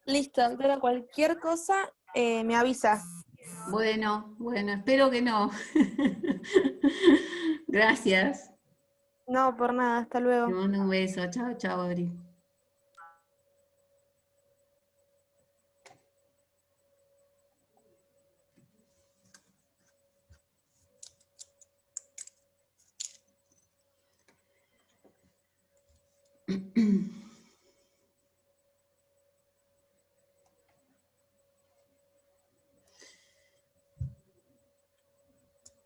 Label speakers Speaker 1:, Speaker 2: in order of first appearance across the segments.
Speaker 1: Listo, doctora, cualquier cosa me avisa.
Speaker 2: Bueno, espero que no. Gracias.
Speaker 1: No, por nada, hasta
Speaker 2: Te
Speaker 1: luego.
Speaker 2: mando un beso. Chao, chao, Abril.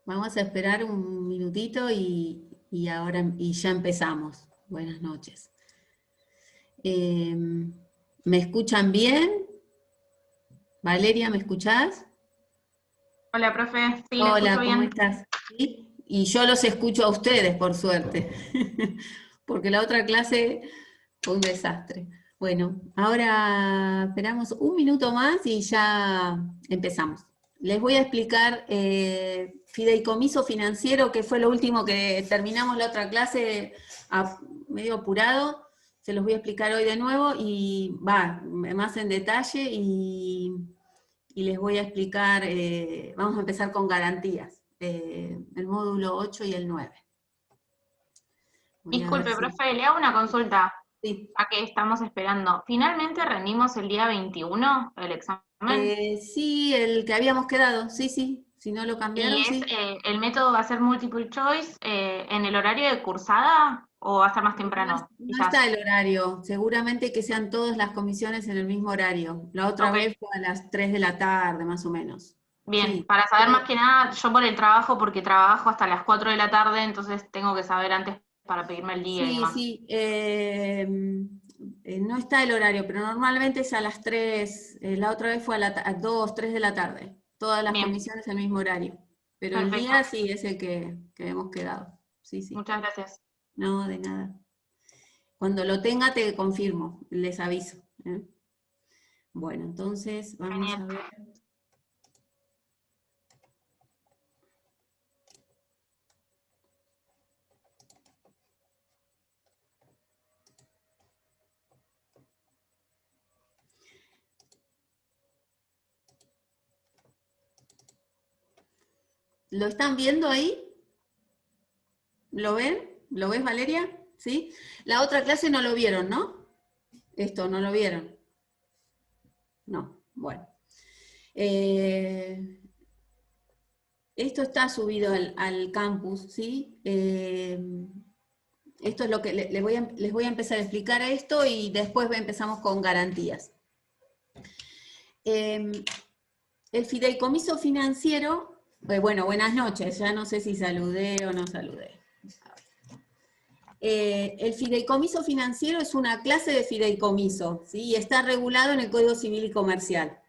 Speaker 2: Vamos a esperar un minutito y ya empezamos. Buenas noches. ¿Me escuchan bien? Valeria, ¿me escuchás?
Speaker 3: Hola, profe. Sí, le escucho
Speaker 2: Hola, ¿cómo
Speaker 3: bien.
Speaker 2: estás? ¿Sí? Y yo los escucho a ustedes, por suerte, porque la otra clase fue un desastre. Bueno, ahora esperamos un minuto más y ya empezamos. Les voy a explicar fideicomiso financiero, que fue lo último que terminamos la otra clase medio apurado. Se los voy a explicar hoy de nuevo y va más en detalle y les voy a explicar, vamos a empezar con garantías, el módulo 8 y el 9. Voy a ver
Speaker 3: Disculpe,
Speaker 2: si...
Speaker 3: profe, le hago una consulta.
Speaker 2: Sí.
Speaker 3: ¿A qué estamos esperando? ¿Finalmente rendimos el día 21 el examen?
Speaker 2: Sí, el que habíamos quedado, sí, sí. Si no lo
Speaker 3: ¿Y
Speaker 2: cambiaron,
Speaker 3: es
Speaker 2: sí.
Speaker 3: el método va a ser multiple choice en el horario de cursada o va a ser más
Speaker 2: No,
Speaker 3: temprano?
Speaker 2: no
Speaker 3: Quizás.
Speaker 2: está el horario. Seguramente que sean todas las comisiones en el mismo horario. La otra
Speaker 3: Ok,
Speaker 2: vez fue a las 3 de la tarde, más o menos.
Speaker 3: bien.
Speaker 2: Sí.
Speaker 3: Para saber más que nada, yo por el trabajo, porque trabajo hasta las 4 de la tarde, entonces tengo que saber antes para pedirme el día y
Speaker 2: Sí,
Speaker 3: demás.
Speaker 2: sí. No está el horario, pero normalmente es a las 3. La otra vez fue a 2, 3 de la tarde. Todas las
Speaker 3: Bien,
Speaker 2: comisiones el mismo horario. Pero el
Speaker 3: perfecto.
Speaker 2: día sí es el que hemos quedado. Sí, sí.
Speaker 3: Muchas gracias.
Speaker 2: No, de nada. Cuando lo tenga te confirmo, les aviso. ¿Eh? Bueno, entonces vamos
Speaker 3: Genial.
Speaker 2: a ver. ¿Lo están viendo ahí? ¿Lo ven? ¿Lo ves, Valeria? ¿Sí? La otra clase no lo vieron, ¿no? Esto, ¿no lo vieron? No, bueno. Esto está subido al campus, ¿sí? Esto es lo que les voy a empezar a explicar esto y después empezamos con garantías. El fideicomiso financiero, bueno, buenas noches, ya no sé si saludé o no saludé. El fideicomiso financiero es una clase de fideicomiso, ¿sí? Y está regulado en el Código Civil y Comercial.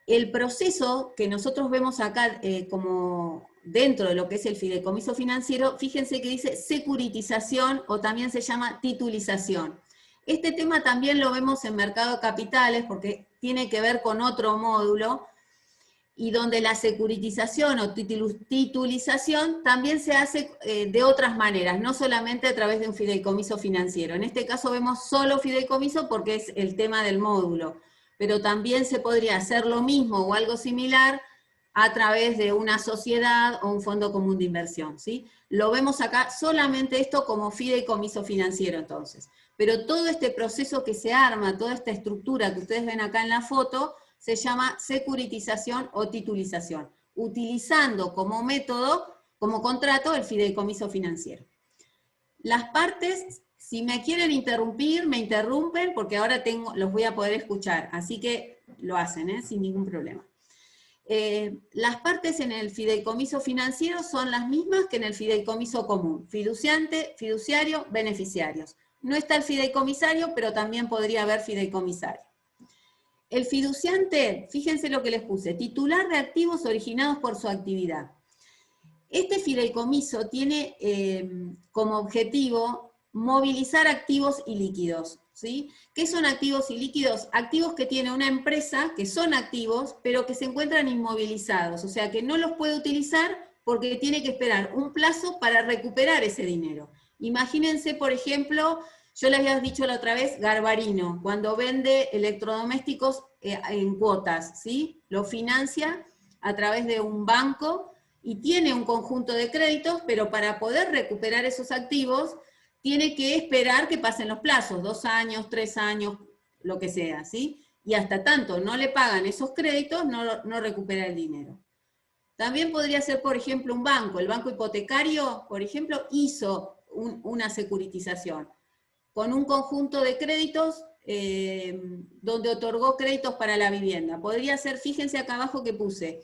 Speaker 2: El proceso que nosotros vemos acá como dentro de lo que es el fideicomiso financiero, fíjense que dice securitización o también se llama titulización. Este tema también lo vemos en mercado de capitales porque tiene que ver con otro módulo y donde la securitización o titulización también se hace de otras maneras, no solamente a través de un fideicomiso financiero. En este caso vemos solo fideicomiso porque es el tema del módulo, pero también se podría hacer lo mismo o algo similar a través de una sociedad o un fondo común de inversión, ¿sí? Lo vemos acá solamente esto como fideicomiso financiero entonces. Pero todo este proceso que se arma, toda esta estructura que ustedes ven acá en la foto, se llama securitización o titulización, utilizando como método, como contrato, el fideicomiso financiero. Las partes, si me quieren interrumpir, me interrumpen, porque ahora los voy a poder escuchar, así que lo hacen, sin ningún problema. Las partes en el fideicomiso financiero son las mismas que en el fideicomiso común, fiduciante, fiduciario, beneficiarios. No está el fideicomisario, pero también podría haber fideicomisario. El fiduciante, fíjense lo que les puse, titular de activos originados por su actividad. Este fideicomiso tiene como objetivo movilizar activos y líquidos, ¿sí? ¿Qué son activos y líquidos? Activos que tiene una empresa, que son activos, pero que se encuentran inmovilizados, o sea que no los puede utilizar porque tiene que esperar un plazo para recuperar ese dinero. Imagínense, por ejemplo, Yo les había dicho la otra vez, Garbarino, cuando vende electrodomésticos en cuotas, ¿sí? Lo financia a través de un banco y tiene un conjunto de créditos, pero para poder recuperar esos activos, tiene que esperar que pasen los plazos, 2 años, 3 años, lo que sea, ¿sí? Y hasta tanto no le pagan esos créditos, no recupera el dinero. También podría ser, por ejemplo, un banco. El banco hipotecario, por ejemplo, hizo una securitización con un conjunto de créditos donde otorgó créditos para la vivienda. Podría ser, fíjense acá abajo que puse,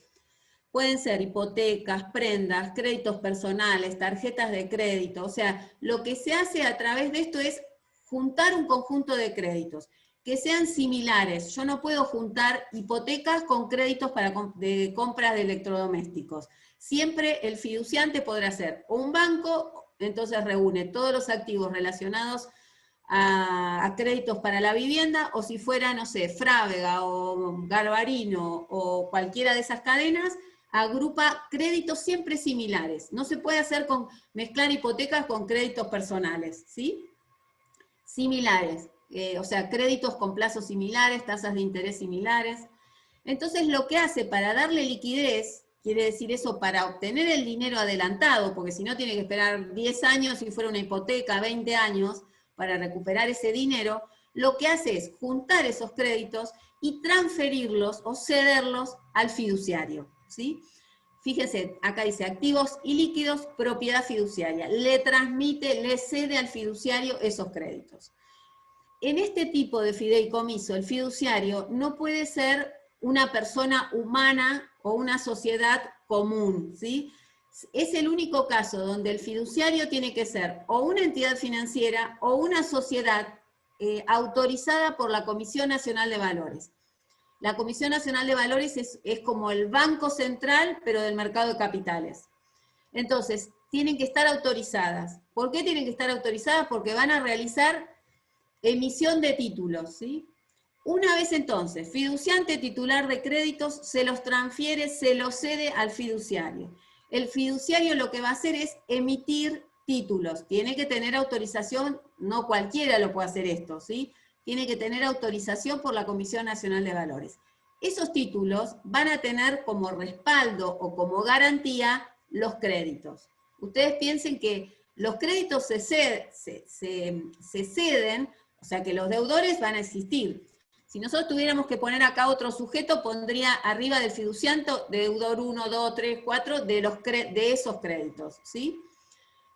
Speaker 2: pueden ser hipotecas, prendas, créditos personales, tarjetas de crédito. O sea, lo que se hace a través de esto es juntar un conjunto de créditos que sean similares. Yo no puedo juntar hipotecas con créditos de compras de electrodomésticos. Siempre el fiduciante podrá ser o un banco, entonces reúne todos los activos relacionados a créditos para la vivienda, o si fuera, no sé, Frávega o Garbarino o cualquiera de esas cadenas, agrupa créditos siempre similares. No se puede hacer mezclar hipotecas con créditos personales, ¿sí? Similares, o sea, créditos con plazos similares, tasas de interés similares. Entonces lo que hace para darle liquidez, quiere decir eso, para obtener el dinero adelantado, porque si no tiene que esperar 10 años si fuera una hipoteca, 20 años, para recuperar ese dinero, lo que hace es juntar esos créditos y transferirlos o cederlos al fiduciario, ¿sí? Fíjense, acá dice activos y líquidos, propiedad fiduciaria. Le transmite, le cede al fiduciario esos créditos. En este tipo de fideicomiso, el fiduciario no puede ser una persona humana o una sociedad común, ¿sí? Es el único caso donde el fiduciario tiene que ser o una entidad financiera o una sociedad autorizada por la Comisión Nacional de Valores. La Comisión Nacional de Valores es como el Banco Central, pero del mercado de capitales. Entonces, tienen que estar autorizadas. ¿Por qué tienen que estar autorizadas? Porque van a realizar emisión de títulos, ¿sí? Una vez entonces, fiduciante titular de créditos, se los transfiere, se los cede al fiduciario. El fiduciario lo que va a hacer es emitir títulos. Tiene que tener autorización, no cualquiera lo puede hacer esto, ¿sí? Tiene que tener autorización por la Comisión Nacional de Valores. Esos títulos van a tener como respaldo o como garantía los créditos. Ustedes piensen que los créditos se ceden, o sea que los deudores van a existir. Si nosotros tuviéramos que poner acá otro sujeto, pondría arriba del fiduciante deudor 1, 2, 3, 4 de esos créditos, ¿sí?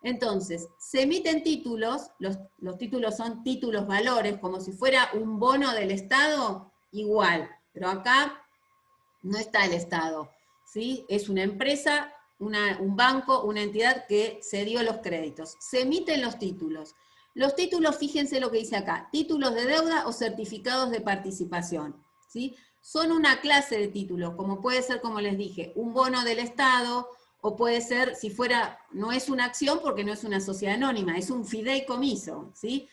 Speaker 2: Entonces, se emiten títulos, los títulos son títulos valores, como si fuera un bono del Estado, igual, pero acá no está el Estado, ¿sí? Es una empresa, un banco, una entidad que cedió los créditos. Se emiten los títulos. Los títulos, fíjense lo que dice acá, títulos de deuda o certificados de participación, ¿sí? Son una clase de títulos, como puede ser, como les dije, un bono del Estado, o puede ser, si fuera, no es una acción porque no es una sociedad anónima, es un fideicomiso, ¿sí?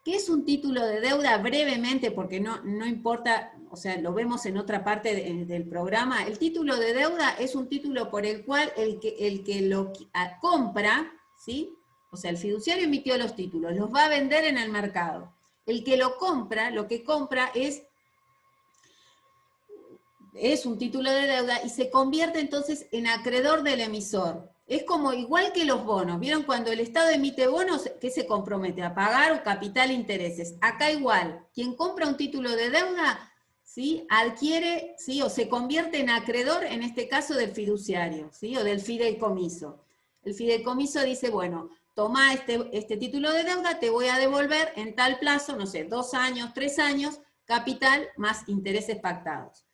Speaker 2: ¿Qué es un título de deuda? Brevemente, porque no importa, o sea, lo vemos en otra parte del programa. El título de deuda es un título por el cual el que lo compra, ¿sí? O sea, el fiduciario emitió los títulos, los va a vender en el mercado. El que lo compra, lo que compra es un título de deuda y se convierte entonces en acreedor del emisor. Es como igual que los bonos. ¿Vieron cuando el Estado emite bonos, qué se compromete? A pagar o capital e intereses. Acá igual, quien compra un título de deuda, ¿sí? Adquiere, ¿sí? O se convierte en acreedor, en este caso del fiduciario, ¿sí? O del fideicomiso. El fideicomiso dice, bueno, toma este título de deuda, te voy a devolver en tal plazo, no sé, 2 años, 3 años, capital más intereses pactados.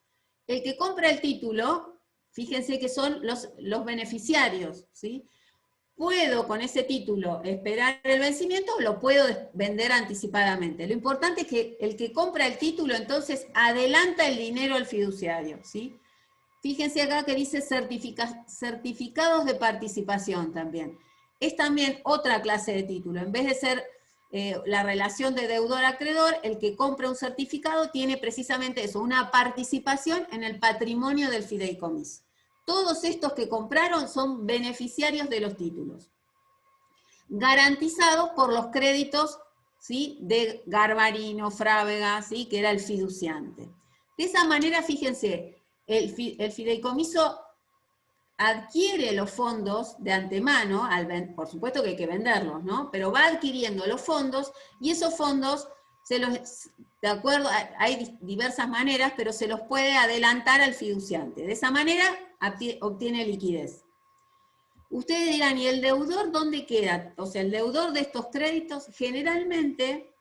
Speaker 2: El que compra el título, fíjense que son los beneficiarios, ¿sí? Puedo con ese título esperar el vencimiento o lo puedo vender anticipadamente. Lo importante es que el que compra el título entonces adelanta el dinero al fiduciario, ¿sí? Fíjense acá que dice certificados de participación también. Es también otra clase de título. En vez de ser la relación de deudor-acreedor, el que compra un certificado tiene precisamente eso, una participación en el patrimonio del fideicomiso. Todos estos que compraron son beneficiarios de los títulos, garantizados por los créditos ¿sí? De Garbarino, Frávega, ¿sí? Que era el fiduciante. De esa manera, fíjense, el fideicomiso adquiere los fondos de antemano, por supuesto que hay que venderlos, ¿no? Pero va adquiriendo los fondos y esos fondos, de acuerdo, hay diversas maneras, pero se los puede adelantar al fiduciante. De esa manera obtiene liquidez. Ustedes dirán, ¿y el deudor dónde queda? O sea, el deudor de estos créditos generalmente,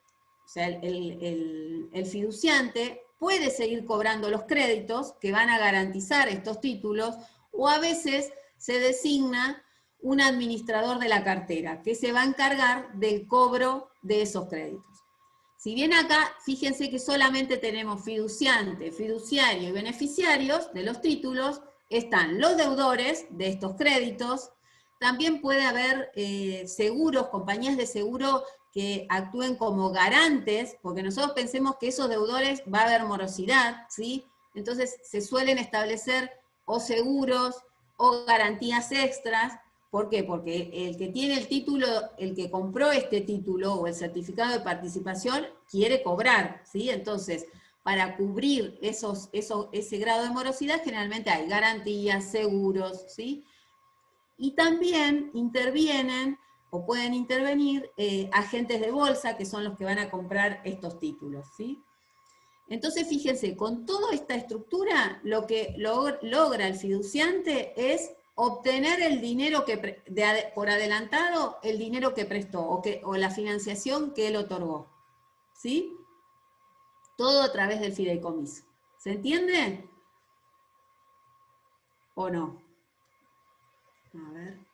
Speaker 2: o sea, el fiduciante puede seguir cobrando los créditos que van a garantizar estos títulos, o a veces se designa un administrador de la cartera que se va a encargar del cobro de esos créditos. Si bien acá, fíjense que solamente tenemos fiduciante, fiduciario y beneficiarios de los títulos, están los deudores de estos créditos, también puede haber seguros, compañías de seguro que actúen como garantes, porque nosotros pensemos que esos deudores va a haber morosidad, ¿sí? Entonces se suelen establecer o seguros o garantías extras. ¿Por qué? Porque el que tiene el título, el que compró este título o el certificado de participación, quiere cobrar, ¿sí? Entonces, para cubrir ese grado de morosidad, generalmente hay garantías, seguros, ¿sí? Y también intervienen, o pueden intervenir, agentes de bolsa, que son los que van a comprar estos títulos, ¿sí? Entonces, fíjense, con toda esta estructura, lo que logra el fiduciante es obtener el dinero por adelantado, el dinero que prestó, o la financiación que él otorgó, ¿sí? Todo a través del fideicomiso. ¿Se entiende? ¿O no? A ver.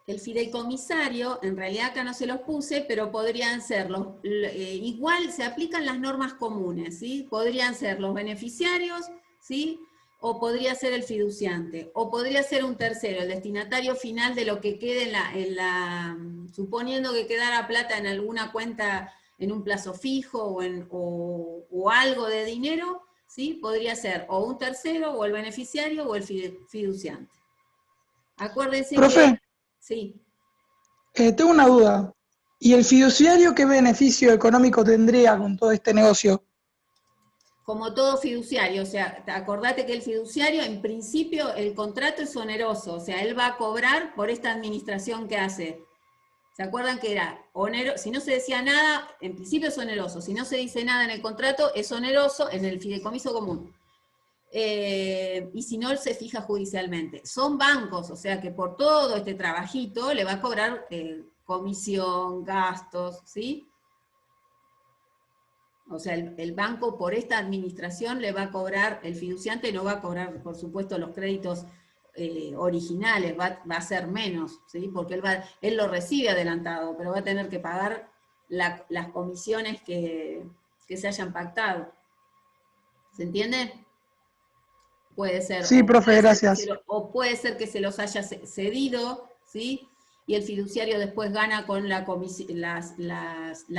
Speaker 2: El fideicomisario, en realidad acá no se los puse, pero podrían ser igual se aplican las normas comunes, ¿sí? Podrían ser los beneficiarios, ¿sí? O podría ser el fiduciante, o podría ser un tercero, el destinatario final de lo que quede suponiendo que quedara plata en alguna cuenta en un plazo fijo o algo de dinero, ¿sí? Podría ser o un tercero, o el beneficiario, o el fiduciante. Acuérdense
Speaker 4: Profe,
Speaker 2: que... Sí.
Speaker 4: tengo una duda. ¿Y el fiduciario qué beneficio económico tendría con todo este negocio?
Speaker 2: Como todo fiduciario, o sea, acordate que el fiduciario, en principio, el contrato es oneroso, o sea, él va a cobrar por esta administración que hace. ¿Se acuerdan que era oneroso? Si no se decía nada, en principio es oneroso. Si no se dice nada en el contrato, es oneroso en el fideicomiso común. Y si no, se fija judicialmente. Son bancos, o sea que por todo este trabajito le va a cobrar comisión, gastos, ¿sí? O sea, el banco por esta administración le va a cobrar, el fiduciante no va a cobrar, por supuesto, los créditos originales, va a ser menos, ¿sí? Porque él lo recibe adelantado, pero va a tener que pagar las comisiones que se hayan pactado. ¿Se entiende? Puede ser,
Speaker 4: Sí, profe, gracias.
Speaker 2: o puede ser que se los haya cedido, ¿sí? Y el fiduciario después gana con la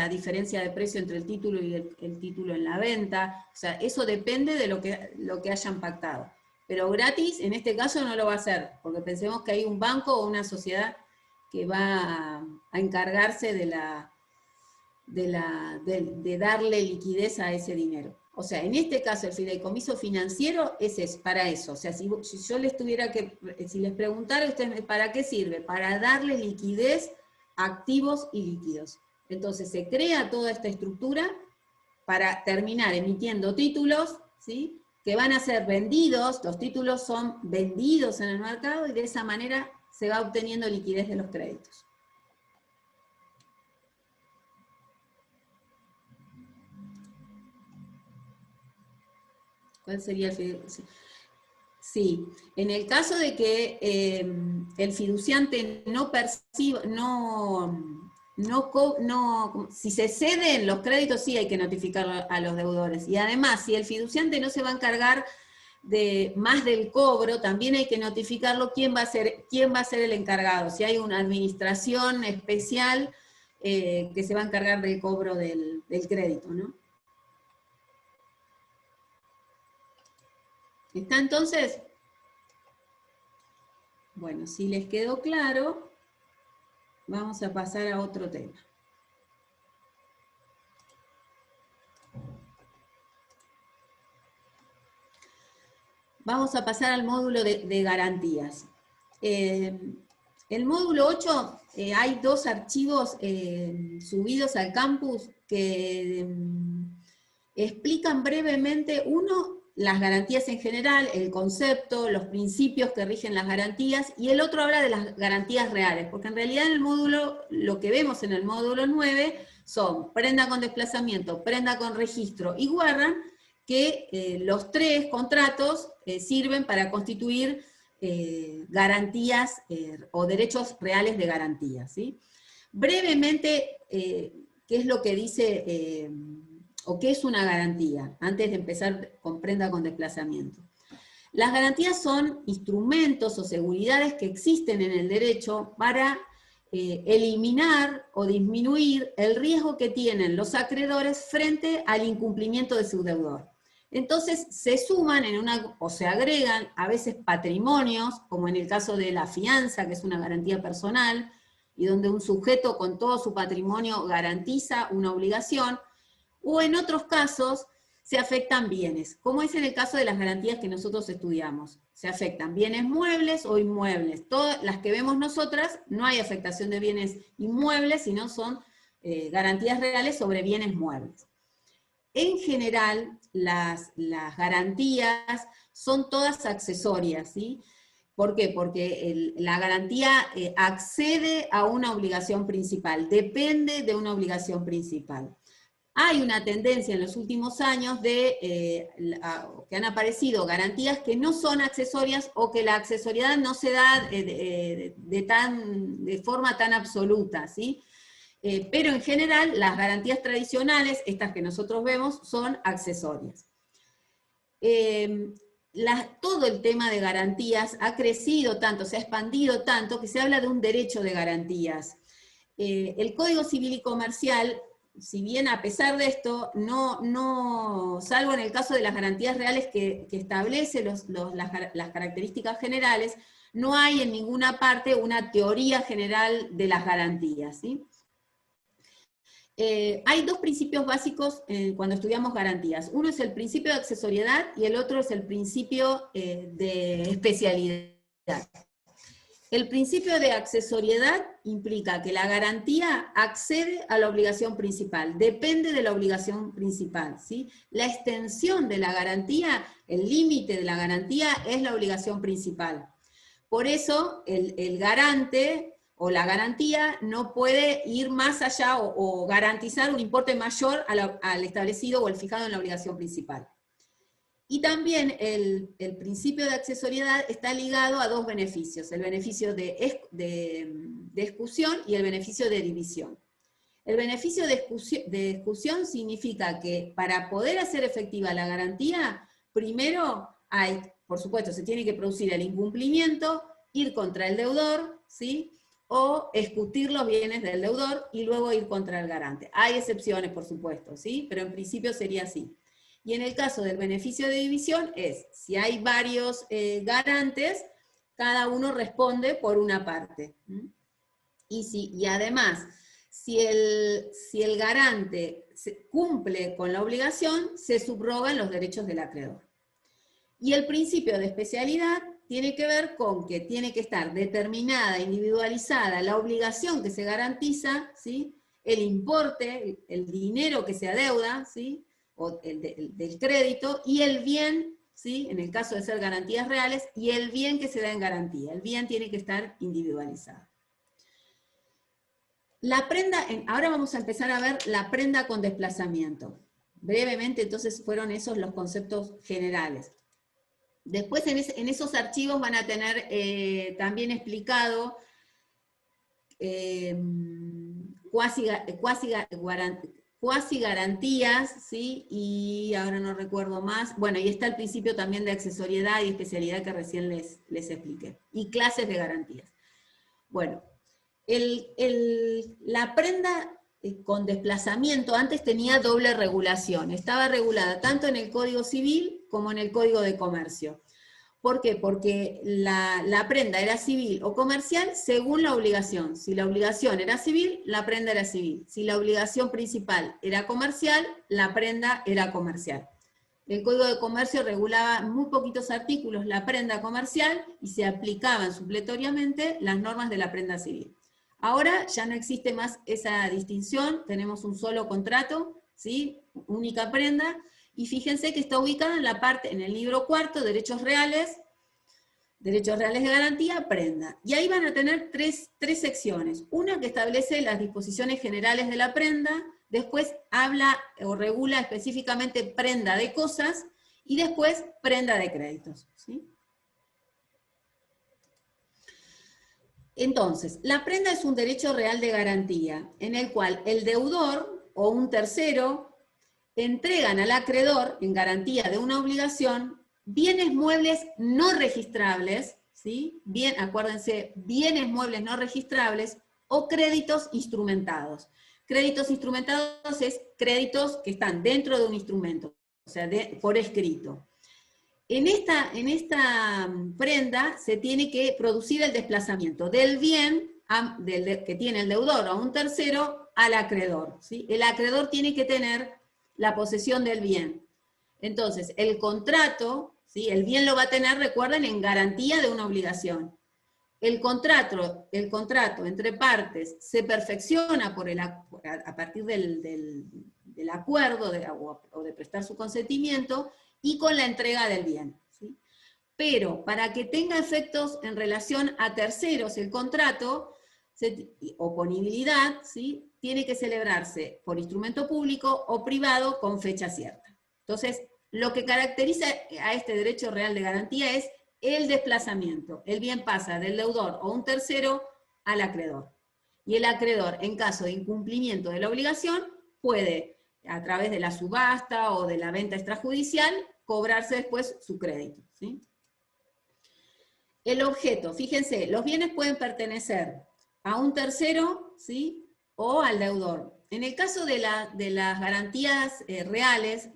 Speaker 2: diferencia de precio entre el título y el título en la venta. O sea, eso depende de lo que hayan pactado. Pero gratis, en este caso, no lo va a hacer, porque pensemos que hay un banco o una sociedad que va a encargarse de darle liquidez a ese dinero. O sea, en este caso el fideicomiso financiero es para eso. O sea, si yo si les preguntara a ustedes, ¿para qué sirve? Para darle liquidez a activos y líquidos. Entonces se crea toda esta estructura para terminar emitiendo títulos, ¿sí? Que van a ser vendidos, los títulos son vendidos en el mercado y de esa manera se va obteniendo liquidez de los créditos. ¿Cuál sería el fiduciante? Sí, en el caso de que el fiduciante no perciba, si se ceden los créditos, sí hay que notificar a los deudores. Y además, si el fiduciante no se va a encargar más del cobro, también hay que notificarlo quién va a ser el encargado. Si hay una administración especial que se va a encargar del cobro del crédito, ¿no? ¿Está entonces? Bueno, si les quedó claro, vamos a pasar a otro tema. Vamos a pasar al módulo de garantías. El módulo 8, hay dos archivos subidos al campus que explican brevemente, uno, las garantías en general, el concepto, los principios que rigen las garantías, y el otro habla de las garantías reales, porque en realidad en el módulo, lo que vemos en el módulo 9 son prenda con desplazamiento, prenda con registro y guardan, que los tres contratos sirven para constituir garantías o derechos reales de garantía, ¿sí? Brevemente, ¿qué es lo que dice o qué es una garantía? Antes de empezar con prenda con desplazamiento. Las garantías son instrumentos o seguridades que existen en el derecho para eliminar o disminuir el riesgo que tienen los acreedores frente al incumplimiento de su deudor. Entonces se suman o se agregan a veces patrimonios, como en el caso de la fianza, que es una garantía personal, y donde un sujeto con todo su patrimonio garantiza una obligación, o en otros casos se afectan bienes, como es en el caso de las garantías que nosotros estudiamos. Se afectan bienes muebles o inmuebles. Todas las que vemos nosotras, no hay afectación de bienes inmuebles, sino son garantías reales sobre bienes muebles. En general, las garantías son todas accesorias, ¿sí? ¿Por qué? Porque la garantía accede a una obligación principal, depende de una obligación principal. Hay una tendencia en los últimos años que han aparecido garantías que no son accesorias o que la accesoriedad no se da de forma tan absoluta, ¿sí? Pero en general las garantías tradicionales, estas que nosotros vemos, son accesorias. Todo el tema de garantías ha crecido tanto, se ha expandido tanto, que se habla de un derecho de garantías. El Código Civil y Comercial, si bien a pesar de esto, salvo en el caso de las garantías reales que establece las características generales, no hay en ninguna parte una teoría general de las garantías, ¿sí? Hay dos principios básicos cuando estudiamos garantías. Uno es el principio de accesoriedad y el otro es el principio de especialidad. El principio de accesoriedad implica que la garantía accede a la obligación principal, depende de la obligación principal, ¿sí? La extensión de la garantía, el límite de la garantía es la obligación principal. Por eso el garante o la garantía no puede ir más allá o garantizar un importe mayor al establecido o al fijado en la obligación principal. Y también el principio de accesoriedad está ligado a dos beneficios, el beneficio de exclusión y el beneficio de división. El beneficio de exclusión significa que para poder hacer efectiva la garantía, primero por supuesto, se tiene que producir el incumplimiento, ir contra el deudor, ¿sí? O escutir los bienes del deudor y luego ir contra el garante. Hay excepciones, por supuesto, ¿sí? Pero en principio sería así. Y en el caso del beneficio de división si hay varios garantes, cada uno responde por una parte. Y además, si el garante cumple con la obligación, se subrogan los derechos del acreedor. Y el principio de especialidad tiene que ver con que tiene que estar determinada, individualizada la obligación que se garantiza, ¿sí? El importe, el dinero que se adeuda, ¿sí? O del crédito, y el bien, ¿sí? En el caso de ser garantías reales, y el bien que se da en garantía. El bien tiene que estar individualizado. Ahora vamos a empezar a ver la prenda con desplazamiento. Brevemente, entonces, fueron esos los conceptos generales. Después en esos archivos van a tener también explicado cuasi garantías, ¿sí? Y ahora no recuerdo más. Bueno, y está el principio también de accesoriedad y especialidad que recién les expliqué. Y clases de garantías. Bueno, la prenda con desplazamiento antes tenía doble regulación. Estaba regulada tanto en el Código Civil como en el Código de Comercio. ¿Por qué? Porque la prenda era civil o comercial según la obligación. Si la obligación era civil, la prenda era civil. Si la obligación principal era comercial, la prenda era comercial. El Código de Comercio regulaba en muy poquitos artículos la prenda comercial y se aplicaban supletoriamente las normas de la prenda civil. Ahora ya no existe más esa distinción, tenemos un solo contrato, ¿sí? Única prenda, y fíjense que está ubicada en la parte, en el libro cuarto, derechos reales de garantía, prenda. Y ahí van a tener tres secciones. Una que establece las disposiciones generales de la prenda, después habla o regula específicamente prenda de cosas, y después prenda de créditos, ¿sí? Entonces, la prenda es un derecho real de garantía, en el cual el deudor o un tercero entregan al acreedor, en garantía de una obligación, bienes muebles no registrables, ¿sí? Bien, acuérdense, bienes muebles no registrables o créditos instrumentados. Créditos instrumentados es créditos que están dentro de un instrumento, o sea, por escrito. En esta prenda se tiene que producir el desplazamiento del bien que tiene el deudor a un tercero al acreedor, ¿sí? El acreedor tiene que tener la posesión del bien. Entonces, el contrato, ¿sí? El bien lo va a tener, recuerden, en garantía de una obligación. El contrato entre partes se perfecciona a partir del acuerdo o de prestar su consentimiento y con la entrega del bien, ¿sí? Pero para que tenga efectos en relación a terceros el contrato, oponibilidad, ¿sí? Tiene que celebrarse por instrumento público o privado con fecha cierta. Entonces, lo que caracteriza a este derecho real de garantía es el desplazamiento. El bien pasa del deudor o un tercero al acreedor. Y el acreedor, en caso de incumplimiento de la obligación, puede, a través de la subasta o de la venta extrajudicial, cobrarse después su crédito, ¿sí? El objeto, fíjense, los bienes pueden pertenecer a un tercero, ¿sí? O al deudor. En el caso de las garantías reales,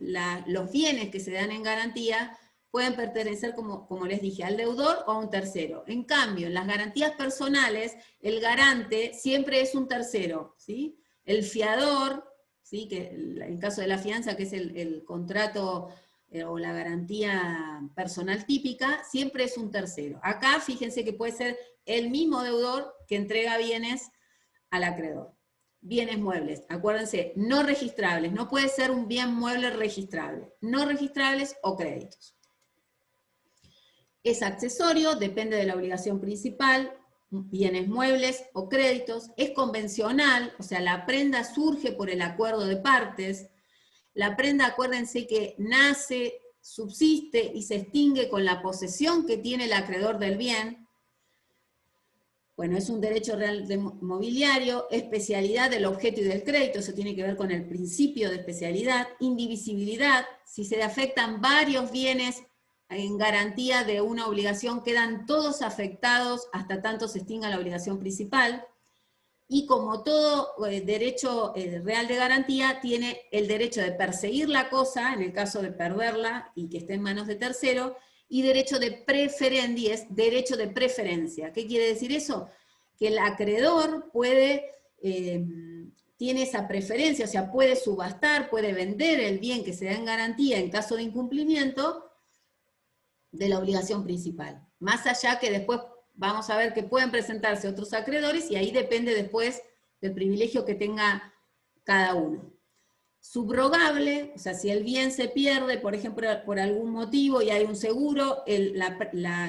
Speaker 2: los bienes que se dan en garantía pueden pertenecer, como les dije, al deudor o a un tercero. En cambio, en las garantías personales, el garante siempre es un tercero, ¿sí? El fiador, ¿sí? Que en caso de la fianza, que es el contrato o la garantía personal típica, siempre es un tercero. Acá, fíjense que puede ser el mismo deudor que entrega bienes al acreedor. Bienes muebles, acuérdense, no registrables, no puede ser un bien mueble registrable, no registrables o créditos. Es accesorio, depende de la obligación principal, bienes muebles o créditos, es convencional, o sea, la prenda surge por el acuerdo de partes. La prenda, acuérdense que nace, subsiste y se extingue con la posesión que tiene el acreedor del bien. Bueno, es un derecho real de mobiliario, especialidad del objeto y del crédito, eso tiene que ver con el principio de especialidad, indivisibilidad, si se afectan varios bienes en garantía de una obligación, quedan todos afectados hasta tanto se extinga la obligación principal, y como todo derecho real de garantía, tiene el derecho de perseguir la cosa, en el caso de perderla y que esté en manos de tercero, y derecho de preferendi es derecho de preferencia. ¿Qué quiere decir eso? Que el acreedor tiene esa preferencia, o sea, puede subastar, puede vender el bien que se da en garantía en caso de incumplimiento de la obligación principal. Más allá que después vamos a ver que pueden presentarse otros acreedores y ahí depende después del privilegio que tenga cada uno. Subrogable, o sea, si el bien se pierde, por ejemplo, por algún motivo y hay un seguro,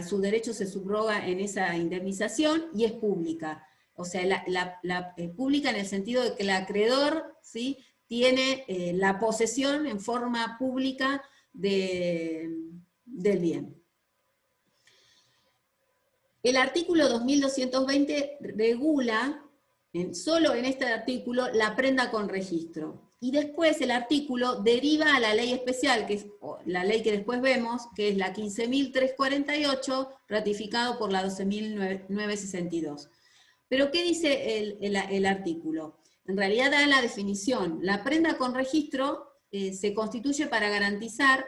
Speaker 2: su derecho se subroga en esa indemnización y es pública. O sea, pública en el sentido de que el acreedor, ¿sí?, tiene la posesión en forma pública del bien. El artículo 2220 regula, solo en este artículo, la prenda con registro. Y después el artículo deriva a la ley especial, que es la ley que después vemos, que es la 15.348, ratificado por la 12.962. Pero ¿qué dice el artículo? En realidad da la definición. La prenda con registro se constituye para garantizar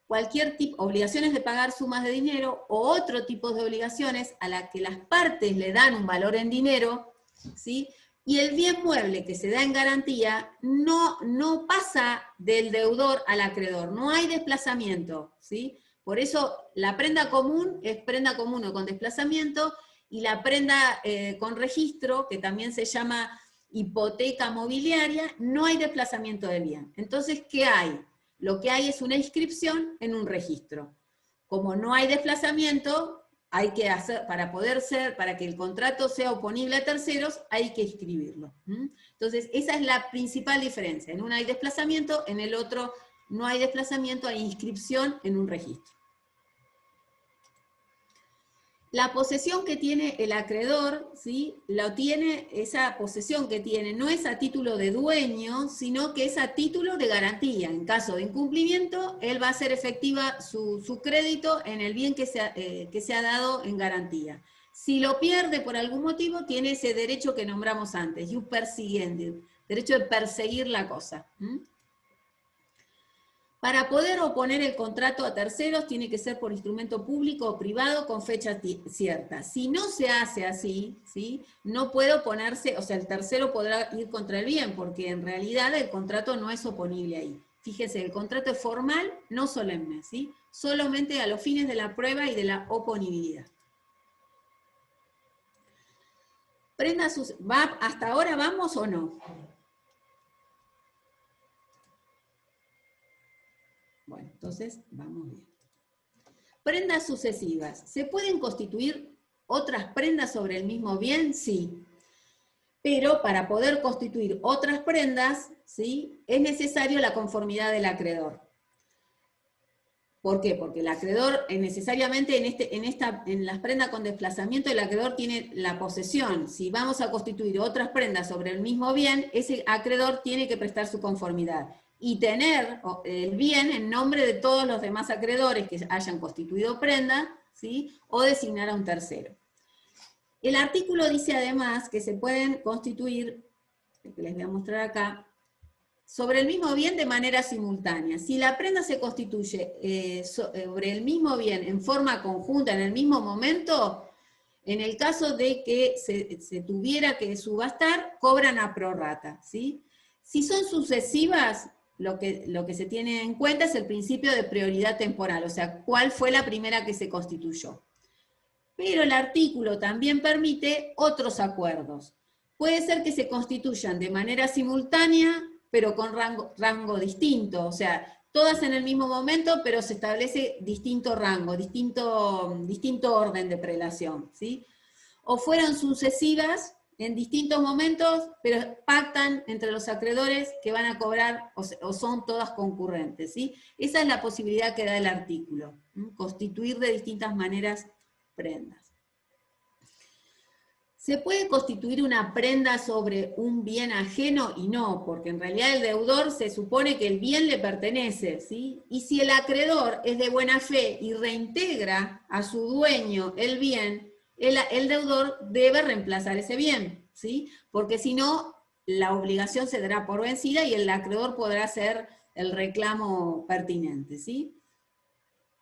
Speaker 2: cualquier tipo, obligaciones de pagar sumas de dinero o otro tipo de obligaciones a las que las partes le dan un valor en dinero, ¿sí? Y el bien mueble que se da en garantía no pasa del deudor al acreedor, no hay desplazamiento, ¿sí? Por eso la prenda común es prenda común o con desplazamiento, y la prenda con registro, que también se llama hipoteca mobiliaria, no hay desplazamiento del bien. Entonces, ¿qué hay? Lo que hay es una inscripción en un registro. Como no hay desplazamiento, hay que hacer, para que el contrato sea oponible a terceros, hay que inscribirlo. Entonces, esa es la principal diferencia. En uno hay desplazamiento, en el otro no hay desplazamiento, hay inscripción en un registro. La posesión que tiene el acreedor, ¿sí? Esa posesión que tiene no es a título de dueño, sino que es a título de garantía. En caso de incumplimiento, él va a hacer efectiva su crédito en el bien que se ha dado en garantía. Si lo pierde por algún motivo, tiene ese derecho que nombramos antes, ius perseguiendum, derecho de perseguir la cosa. Para poder oponer el contrato a terceros, tiene que ser por instrumento público o privado con fecha cierta. Si no se hace así, ¿sí? No puede oponerse, o sea, el tercero podrá ir contra el bien, porque en realidad el contrato no es oponible ahí. Fíjese, el contrato es formal, no solemne, ¿sí? Solamente a los fines de la prueba y de la oponibilidad. ¿Hasta ahora vamos o no? Bueno, entonces vamos bien. Prendas sucesivas. ¿Se pueden constituir otras prendas sobre el mismo bien? Sí. Pero para poder constituir otras prendas, ¿sí? Es necesario la conformidad del acreedor. ¿Por qué? Porque el acreedor necesariamente en las prendas con desplazamiento, el acreedor tiene la posesión. Si vamos a constituir otras prendas sobre el mismo bien, ese acreedor tiene que prestar su conformidad y tener el bien en nombre de todos los demás acreedores que hayan constituido prenda, ¿sí? O designar a un tercero. El artículo dice además que se pueden constituir, que les voy a mostrar acá, sobre el mismo bien de manera simultánea. Si la prenda se constituye sobre el mismo bien en forma conjunta, en el mismo momento, en el caso de que se tuviera que subastar, cobran a prorrata, ¿sí? Si son sucesivas, lo que se tiene en cuenta es el principio de prioridad temporal, o sea, cuál fue la primera que se constituyó. Pero el artículo también permite otros acuerdos. Puede ser que se constituyan de manera simultánea, pero con rango distinto, o sea, todas en el mismo momento, pero se establece distinto rango, distinto orden de prelación, ¿sí? O fueron sucesivas en distintos momentos, pero pactan entre los acreedores que van a cobrar, o son todas concurrentes, ¿sí? Esa es la posibilidad que da el artículo, constituir de distintas maneras prendas. ¿Se puede constituir una prenda sobre un bien ajeno? Y no, porque en realidad el deudor se supone que el bien le pertenece, ¿sí? Y si el acreedor es de buena fe y reintegra a su dueño el bien, el deudor debe reemplazar ese bien, ¿sí? Porque si no, la obligación se dará por vencida y el acreedor podrá hacer el reclamo pertinente, ¿sí?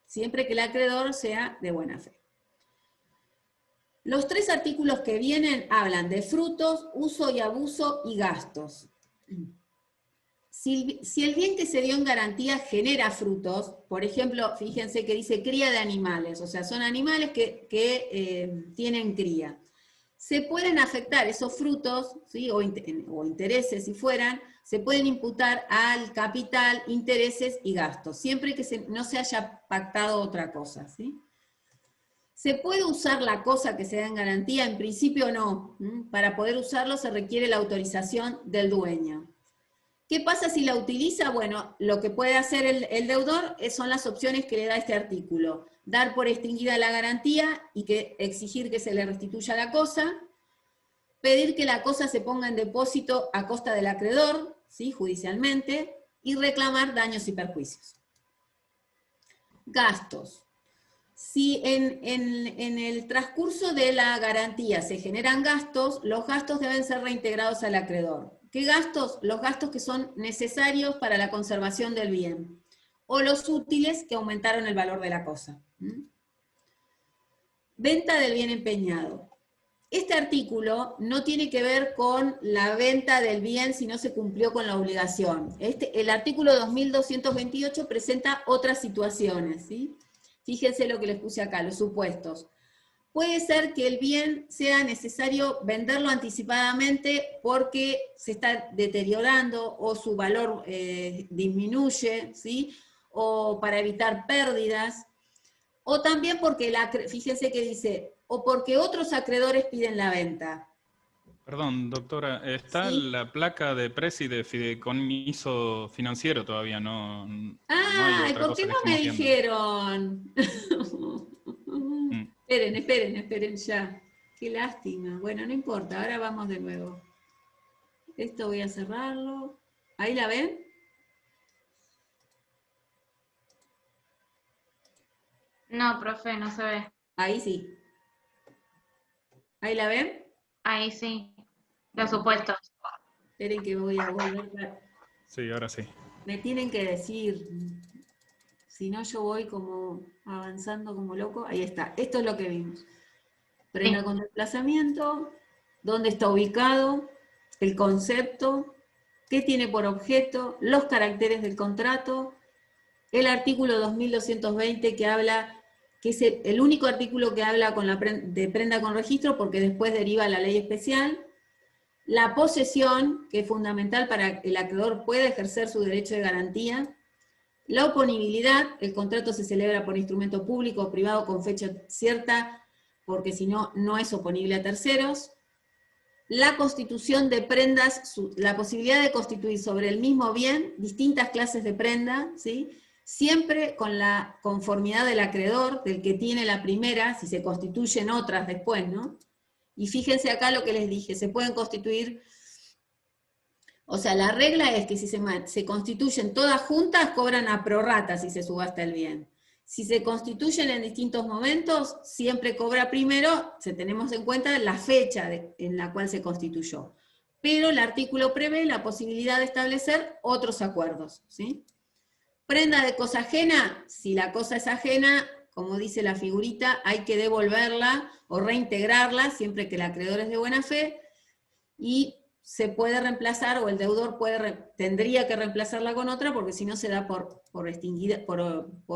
Speaker 2: Siempre que el acreedor sea de buena fe. Los tres artículos que vienen hablan de frutos, uso y abuso y gastos. Si el bien que se dio en garantía genera frutos, por ejemplo, fíjense que dice cría de animales, o sea, son animales que tienen cría. Se pueden afectar esos frutos, ¿sí? o intereses si fueran, se pueden imputar al capital, intereses y gastos, siempre que no se haya pactado otra cosa, ¿sí? ¿Se puede usar la cosa que se da en garantía? En principio no. Para poder usarlo se requiere la autorización del dueño. ¿Qué pasa si la utiliza? Bueno, lo que puede hacer el deudor son las opciones que le da este artículo. Dar por extinguida la garantía y exigir que se le restituya la cosa. Pedir que la cosa se ponga en depósito a costa del acreedor, ¿sí? Judicialmente. Y reclamar daños y perjuicios. Gastos. Si en el transcurso de la garantía se generan gastos, los gastos deben ser reintegrados al acreedor. ¿Qué gastos? Los gastos que son necesarios para la conservación del bien. o los útiles que aumentaron el valor de la cosa. Venta del bien empeñado. Este artículo no tiene que ver con la venta del bien si no se cumplió con la obligación. El artículo 2228 presenta otras situaciones, ¿sí? Fíjense lo que les puse acá, los supuestos. Puede ser que el bien sea necesario venderlo anticipadamente porque se está deteriorando o su valor disminuye, ¿sí? O para evitar pérdidas, o también porque, fíjense que dice, o porque otros acreedores piden la venta.
Speaker 5: Perdón, doctora, está
Speaker 2: ¿Sí?
Speaker 5: la placa de presi de fideicomiso financiero todavía, no hay
Speaker 2: ¡Ay!
Speaker 5: otra
Speaker 2: ¿Por qué
Speaker 5: cosa que
Speaker 2: no me
Speaker 5: estemos viendo.
Speaker 2: dijeron?
Speaker 5: Mm.
Speaker 2: Esperen ya. Qué lástima. Bueno, no importa, ahora vamos de nuevo. Esto voy a cerrarlo. ¿Ahí la ven?
Speaker 3: No, profe, no se ve.
Speaker 2: Ahí sí. ¿Ahí la ven?
Speaker 3: Ahí sí. Los supuestos.
Speaker 2: Esperen que voy a volver.
Speaker 5: Sí, ahora sí.
Speaker 2: Me tienen que decir, si no yo voy como avanzando como loco. Ahí está, esto es lo que vimos. Prenda
Speaker 3: Sí.
Speaker 2: con desplazamiento, dónde está ubicado, el concepto, qué tiene por objeto, los caracteres del contrato, el artículo 2220 que habla, que es el único artículo que habla de prenda con registro porque después deriva la ley especial, la posesión, que es fundamental para que el acreedor pueda ejercer su derecho de garantía, la oponibilidad, el contrato se celebra por instrumento público o privado con fecha cierta, porque si no, no es oponible a terceros, la constitución de prendas, la posibilidad de constituir sobre el mismo bien distintas clases de prenda, ¿sí? Siempre con la conformidad del acreedor, del que tiene la primera, si se constituyen otras después, ¿no? Y fíjense acá lo que les dije, se pueden constituir, o sea, la regla es que si se constituyen todas juntas, cobran a prorrata si se subasta el bien. Si se constituyen en distintos momentos, siempre cobra primero, si tenemos en cuenta la fecha en la cual se constituyó. Pero el artículo prevé la posibilidad de establecer otros acuerdos, ¿sí? Prenda de cosa ajena, si la cosa es ajena, como dice la figurita, hay que devolverla o reintegrarla, siempre que el acreedor es de buena fe, y se puede reemplazar, o el deudor tendría que reemplazarla con otra, porque si no se da por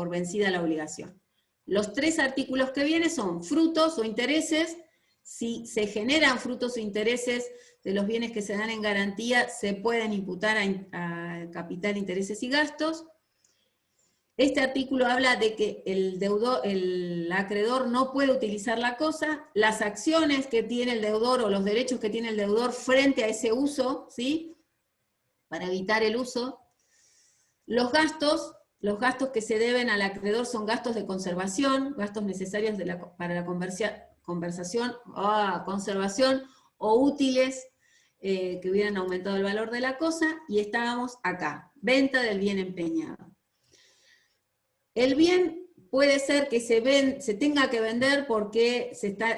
Speaker 2: vencida la obligación. Los tres artículos que vienen son frutos o intereses. Si se generan frutos o intereses de los bienes que se dan en garantía, se pueden imputar a capital, intereses y gastos. Este artículo habla de que el acreedor no puede utilizar la cosa, las acciones que tiene el deudor o los derechos que tiene el deudor frente a ese uso, ¿sí? Para evitar el uso. Los gastos que se deben al acreedor son gastos de conservación, gastos necesarios para la conservación o útiles que hubieran aumentado el valor de la cosa, y estábamos acá, venta del bien empeñado. El bien puede ser que se tenga que vender porque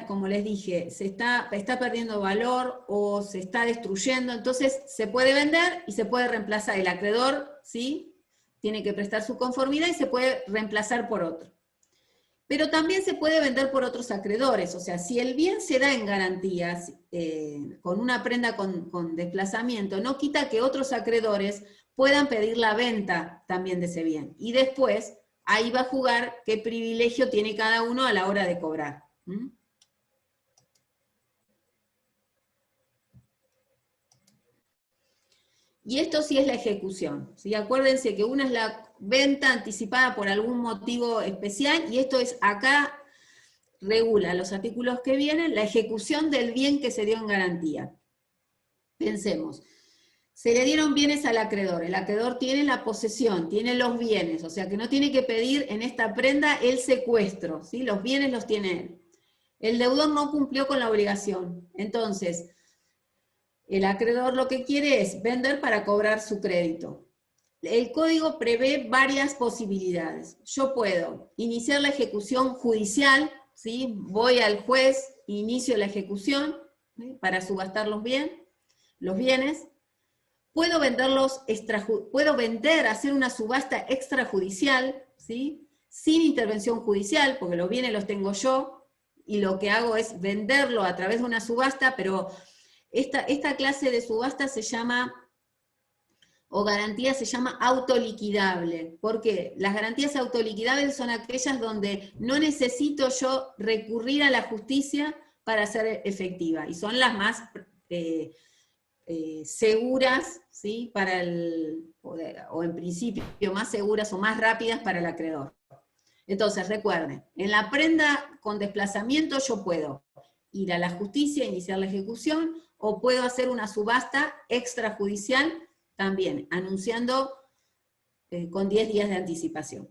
Speaker 2: como les dije, está perdiendo valor o se está destruyendo, entonces se puede vender y se puede reemplazar. El acreedor, ¿sí? Tiene que prestar su conformidad y se puede reemplazar por otro. Pero también se puede vender por otros acreedores, o sea, si el bien se da en garantías, con una prenda con desplazamiento, no quita que otros acreedores puedan pedir la venta también de ese bien. Y después, ahí va a jugar qué privilegio tiene cada uno a la hora de cobrar. Y esto sí es la ejecución, ¿sí? Acuérdense que una es la venta anticipada por algún motivo especial, y esto es acá, regula los artículos que vienen, la ejecución del bien que se dio en garantía. Pensemos, se le dieron bienes al acreedor, el acreedor tiene la posesión, tiene los bienes, o sea que no tiene que pedir en esta prenda el secuestro, ¿sí? Los bienes los tiene él. El deudor no cumplió con la obligación, entonces el acreedor lo que quiere es vender para cobrar su crédito. El código prevé varias posibilidades. Yo puedo iniciar la ejecución judicial, ¿sí? Voy al juez, inicio la ejecución, ¿sí? Para subastar los bienes. Puedo vender, hacer una subasta extrajudicial, ¿sí? Sin intervención judicial, porque los bienes los tengo yo, y lo que hago es venderlo a través de una subasta, pero esta clase de subasta se llama, o garantía se llama autoliquidable. ¿Por qué? Las garantías autoliquidables son aquellas donde no necesito yo recurrir a la justicia para ser efectiva, y son las más seguras, ¿sí? O en principio más seguras o más rápidas para el acreedor. Entonces, recuerden, en la prenda con desplazamiento yo puedo ir a la justicia, iniciar la ejecución, o puedo hacer una subasta extrajudicial también, anunciando con 10 días de anticipación.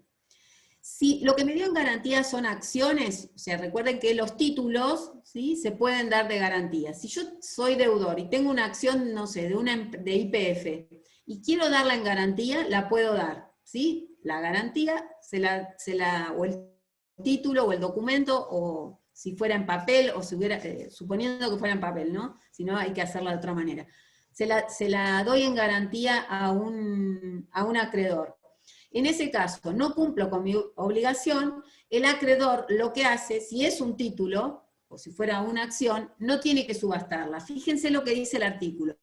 Speaker 2: Si lo que me dio en garantía son acciones, o sea, recuerden que los títulos, ¿sí?, se pueden dar de garantía. Si yo soy deudor y tengo una acción, no sé, de YPF, y quiero darla en garantía, la puedo dar, ¿sí? La garantía, o el título, o el documento, o si fuera en papel, o si hubiera, suponiendo que fuera en papel, ¿no? Si no, hay que hacerla de otra manera. Se la doy en garantía a un acreedor. En ese caso, no cumplo con mi obligación, el acreedor lo que hace, si es un título, o si fuera una acción, no tiene que subastarla. Fíjense lo que dice el artículo.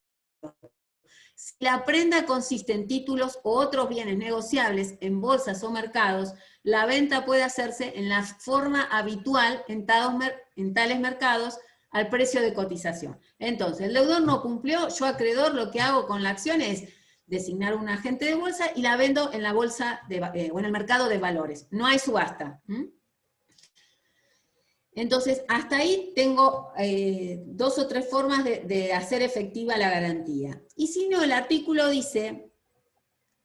Speaker 2: Si la prenda consiste en títulos o otros bienes negociables en bolsas o mercados, la venta puede hacerse en la forma habitual en tales mercados al precio de cotización. Entonces, el deudor no cumplió, yo acreedor lo que hago con la acción es designar un agente de bolsa y la vendo en la bolsa o en el mercado de valores. No hay subasta. Entonces, hasta ahí tengo 2 o 3 formas de hacer efectiva la garantía. Y si no, el artículo dice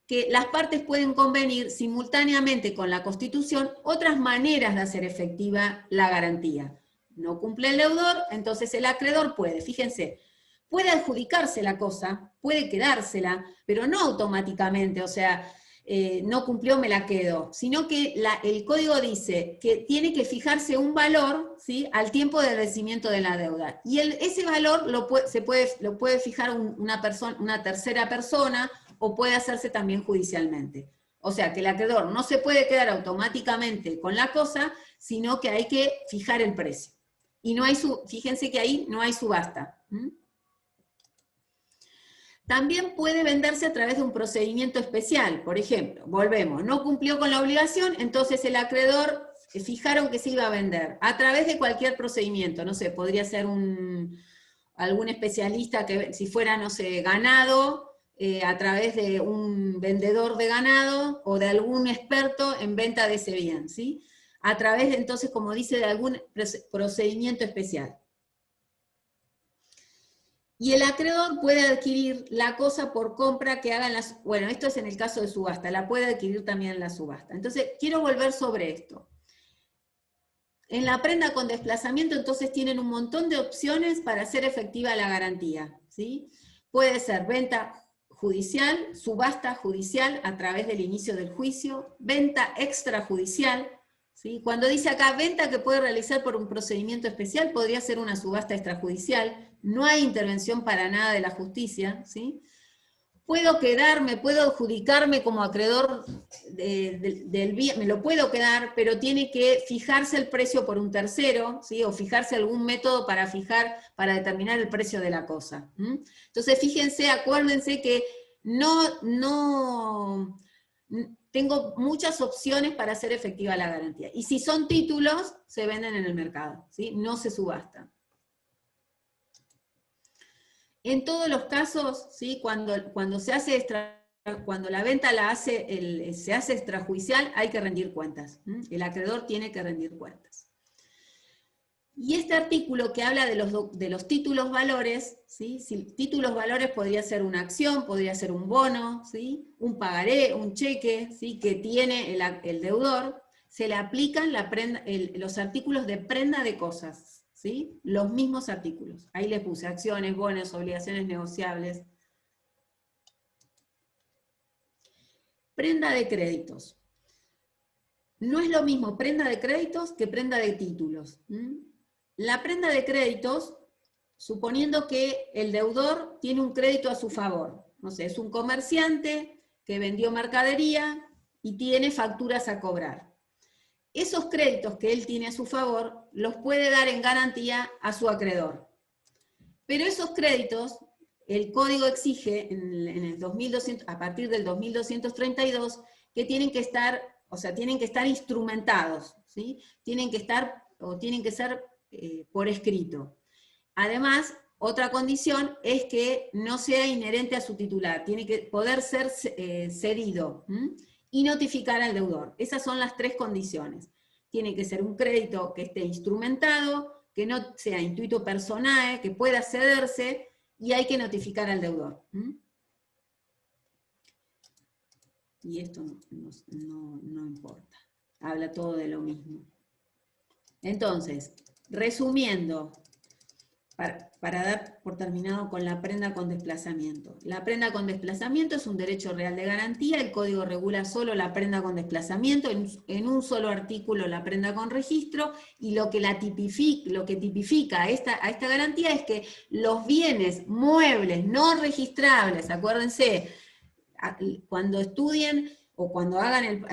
Speaker 2: que las partes pueden convenir simultáneamente con la Constitución otras maneras de hacer efectiva la garantía. No cumple el deudor, entonces el acreedor puede, fíjense, puede adjudicarse la cosa, puede quedársela, pero no automáticamente, o sea, no cumplió, me la quedo, sino que el código dice que tiene que fijarse un valor, ¿sí?, al tiempo del vencimiento de la deuda. Y ese valor lo puede fijar una tercera persona, o puede hacerse también judicialmente. O sea, que el acreedor no se puede quedar automáticamente con la cosa, sino que hay que fijar el precio. Y no hay fíjense que ahí no hay subasta. También puede venderse a través de un procedimiento especial. Por ejemplo, volvemos, no cumplió con la obligación, entonces el acreedor fijaron que se iba a vender a través de cualquier procedimiento. No sé, podría ser algún especialista que, si fuera, no sé, ganado, a través de un vendedor de ganado, o de algún experto en venta de ese bien, ¿sí? A través, entonces, como dice, de algún procedimiento especial. Y el acreedor puede adquirir la cosa por compra que hagan las... Bueno, esto es en el caso de subasta, la puede adquirir también en la subasta. Entonces, quiero volver sobre esto. En la prenda con desplazamiento, entonces, tienen un montón de opciones para hacer efectiva la garantía, ¿sí? Puede ser venta judicial, subasta judicial a través del inicio del juicio, venta extrajudicial, ¿sí? Cuando dice acá venta que puede realizar por un procedimiento especial, podría ser una subasta extrajudicial, no hay intervención para nada de la justicia, ¿sí? Puedo quedarme, puedo adjudicarme como acreedor del bien, me lo puedo quedar, pero tiene que fijarse el precio por un tercero, ¿sí? O fijarse algún método para determinar el precio de la cosa. Entonces, fíjense, acuérdense que tengo muchas opciones para hacer efectiva la garantía. Y si son títulos, se venden en el mercado, ¿sí? No se subastan. En todos los casos, ¿sí?, cuando la venta se hace extrajudicial, hay que rendir cuentas. El acreedor tiene que rendir cuentas. Y este artículo que habla de los títulos valores, ¿sí? Si títulos valores podría ser una acción, podría ser un bono, ¿sí?, un pagaré, un cheque, ¿sí?, que tiene el deudor, se le aplican los artículos de prenda de cosas. ¿Sí? Los mismos artículos. Ahí les puse acciones, bonos, obligaciones negociables. Prenda de créditos. No es lo mismo prenda de créditos que prenda de títulos. La prenda de créditos, suponiendo que el deudor tiene un crédito a su favor, no sé, es un comerciante que vendió mercadería y tiene facturas a cobrar. Esos créditos que él tiene a su favor los puede dar en garantía a su acreedor. Pero esos créditos, el código exige en el 2200, a partir del 2232, que tienen que estar, o sea, tienen que estar instrumentados, ¿sí? Tienen que estar, o tienen que ser por escrito. Además, otra condición es que no sea inherente a su titular, tiene que poder ser cedido y notificar al deudor. Esas son las tres condiciones. Tiene que ser un crédito que esté instrumentado, que no sea intuito personae, que pueda cederse, y hay que notificar al deudor. Y esto no importa, habla todo de lo mismo. Entonces, resumiendo, para dar por terminado con la prenda con desplazamiento. La prenda con desplazamiento es un derecho real de garantía, el código regula solo la prenda con desplazamiento, en un solo artículo la prenda con registro, y lo que tipifica a esta garantía es que los bienes muebles no registrables, acuérdense, cuando estudien o cuando hagan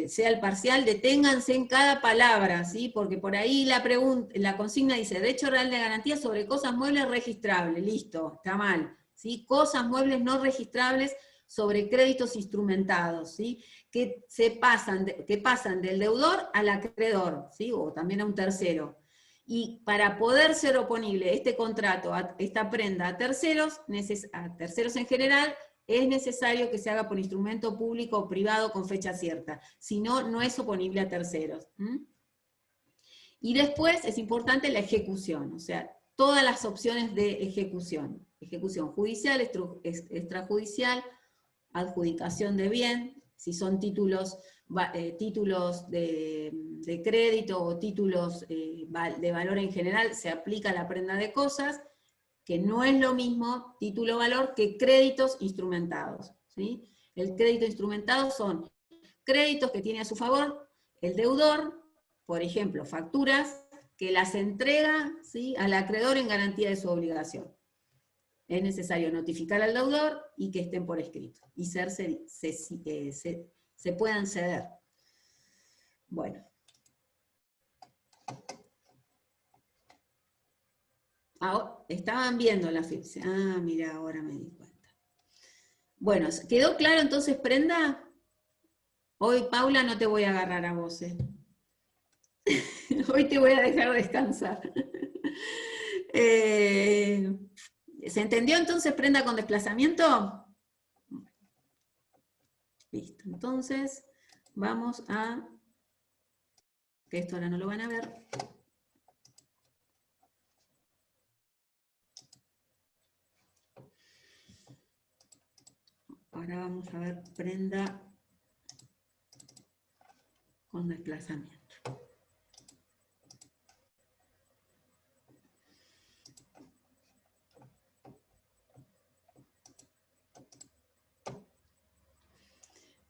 Speaker 2: sea el parcial, deténganse en cada palabra, ¿sí? Porque por ahí la consigna dice, derecho real de garantía sobre cosas muebles registrables, listo, está mal, ¿sí? Cosas muebles no registrables sobre créditos instrumentados, ¿sí? Que pasan del deudor al acreedor, ¿sí? O también a un tercero. Y para poder ser oponible este contrato, esta prenda a terceros en general, es necesario que se haga por instrumento público o privado con fecha cierta, si no, no es oponible a terceros. Y después es importante la ejecución, o sea, todas las opciones de ejecución. Ejecución judicial, extrajudicial, adjudicación de bien, si son títulos de crédito o títulos de valor en general, se aplica la prenda de cosas, que no es lo mismo título-valor que créditos instrumentados, ¿sí? El crédito instrumentado son créditos que tiene a su favor el deudor, por ejemplo, facturas, que las entrega, ¿sí?, al acreedor en garantía de su obligación. Es necesario notificar al deudor y que estén por escrito, y se puedan ceder. Bueno. Estaban viendo la ficha. Ah, mira, ahora me di cuenta. Bueno, ¿quedó claro entonces, prenda? Hoy, Paula, no te voy a agarrar a vos, ¿eh? Hoy te voy a dejar descansar. ¿Se entendió entonces prenda con desplazamiento? Listo, entonces vamos a... que esto ahora no lo van a ver. Ahora vamos a ver prenda con desplazamiento.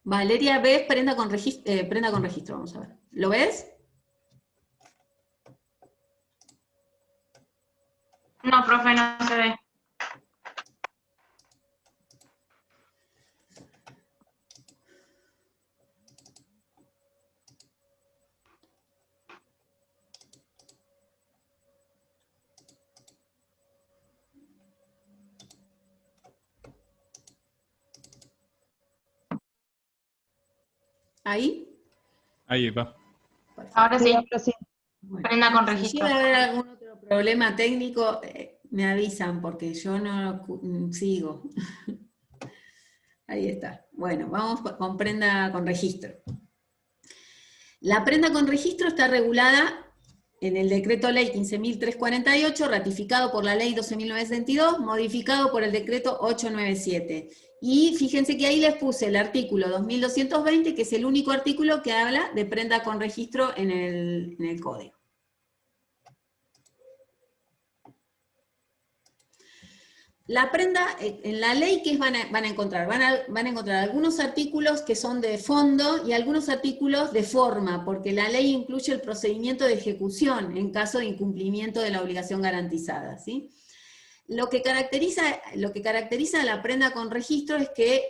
Speaker 2: Valeria, ¿ves prenda con registro? Vamos a ver. ¿Lo ves?
Speaker 3: No, profe, no se ve.
Speaker 2: ¿Ahí?
Speaker 5: Ahí va.
Speaker 3: Ahora sí,
Speaker 2: Bueno,
Speaker 3: prenda con
Speaker 2: si
Speaker 3: registro.
Speaker 2: llega a haber algún otro problema técnico, me avisan, porque yo no sigo. Ahí está. Bueno, vamos con prenda con registro. La prenda con registro está regulada en el Decreto Ley 15.348, ratificado por la Ley 12.922, modificado por el Decreto 897. Y fíjense que ahí les puse el artículo 2220, que es el único artículo que habla de prenda con registro en el Código. La prenda, en la ley, ¿qué van a encontrar? Van a encontrar algunos artículos que son de fondo y algunos artículos de forma, porque la ley incluye el procedimiento de ejecución en caso de incumplimiento de la obligación garantizada, ¿sí? Lo que caracteriza a la prenda con registro es que,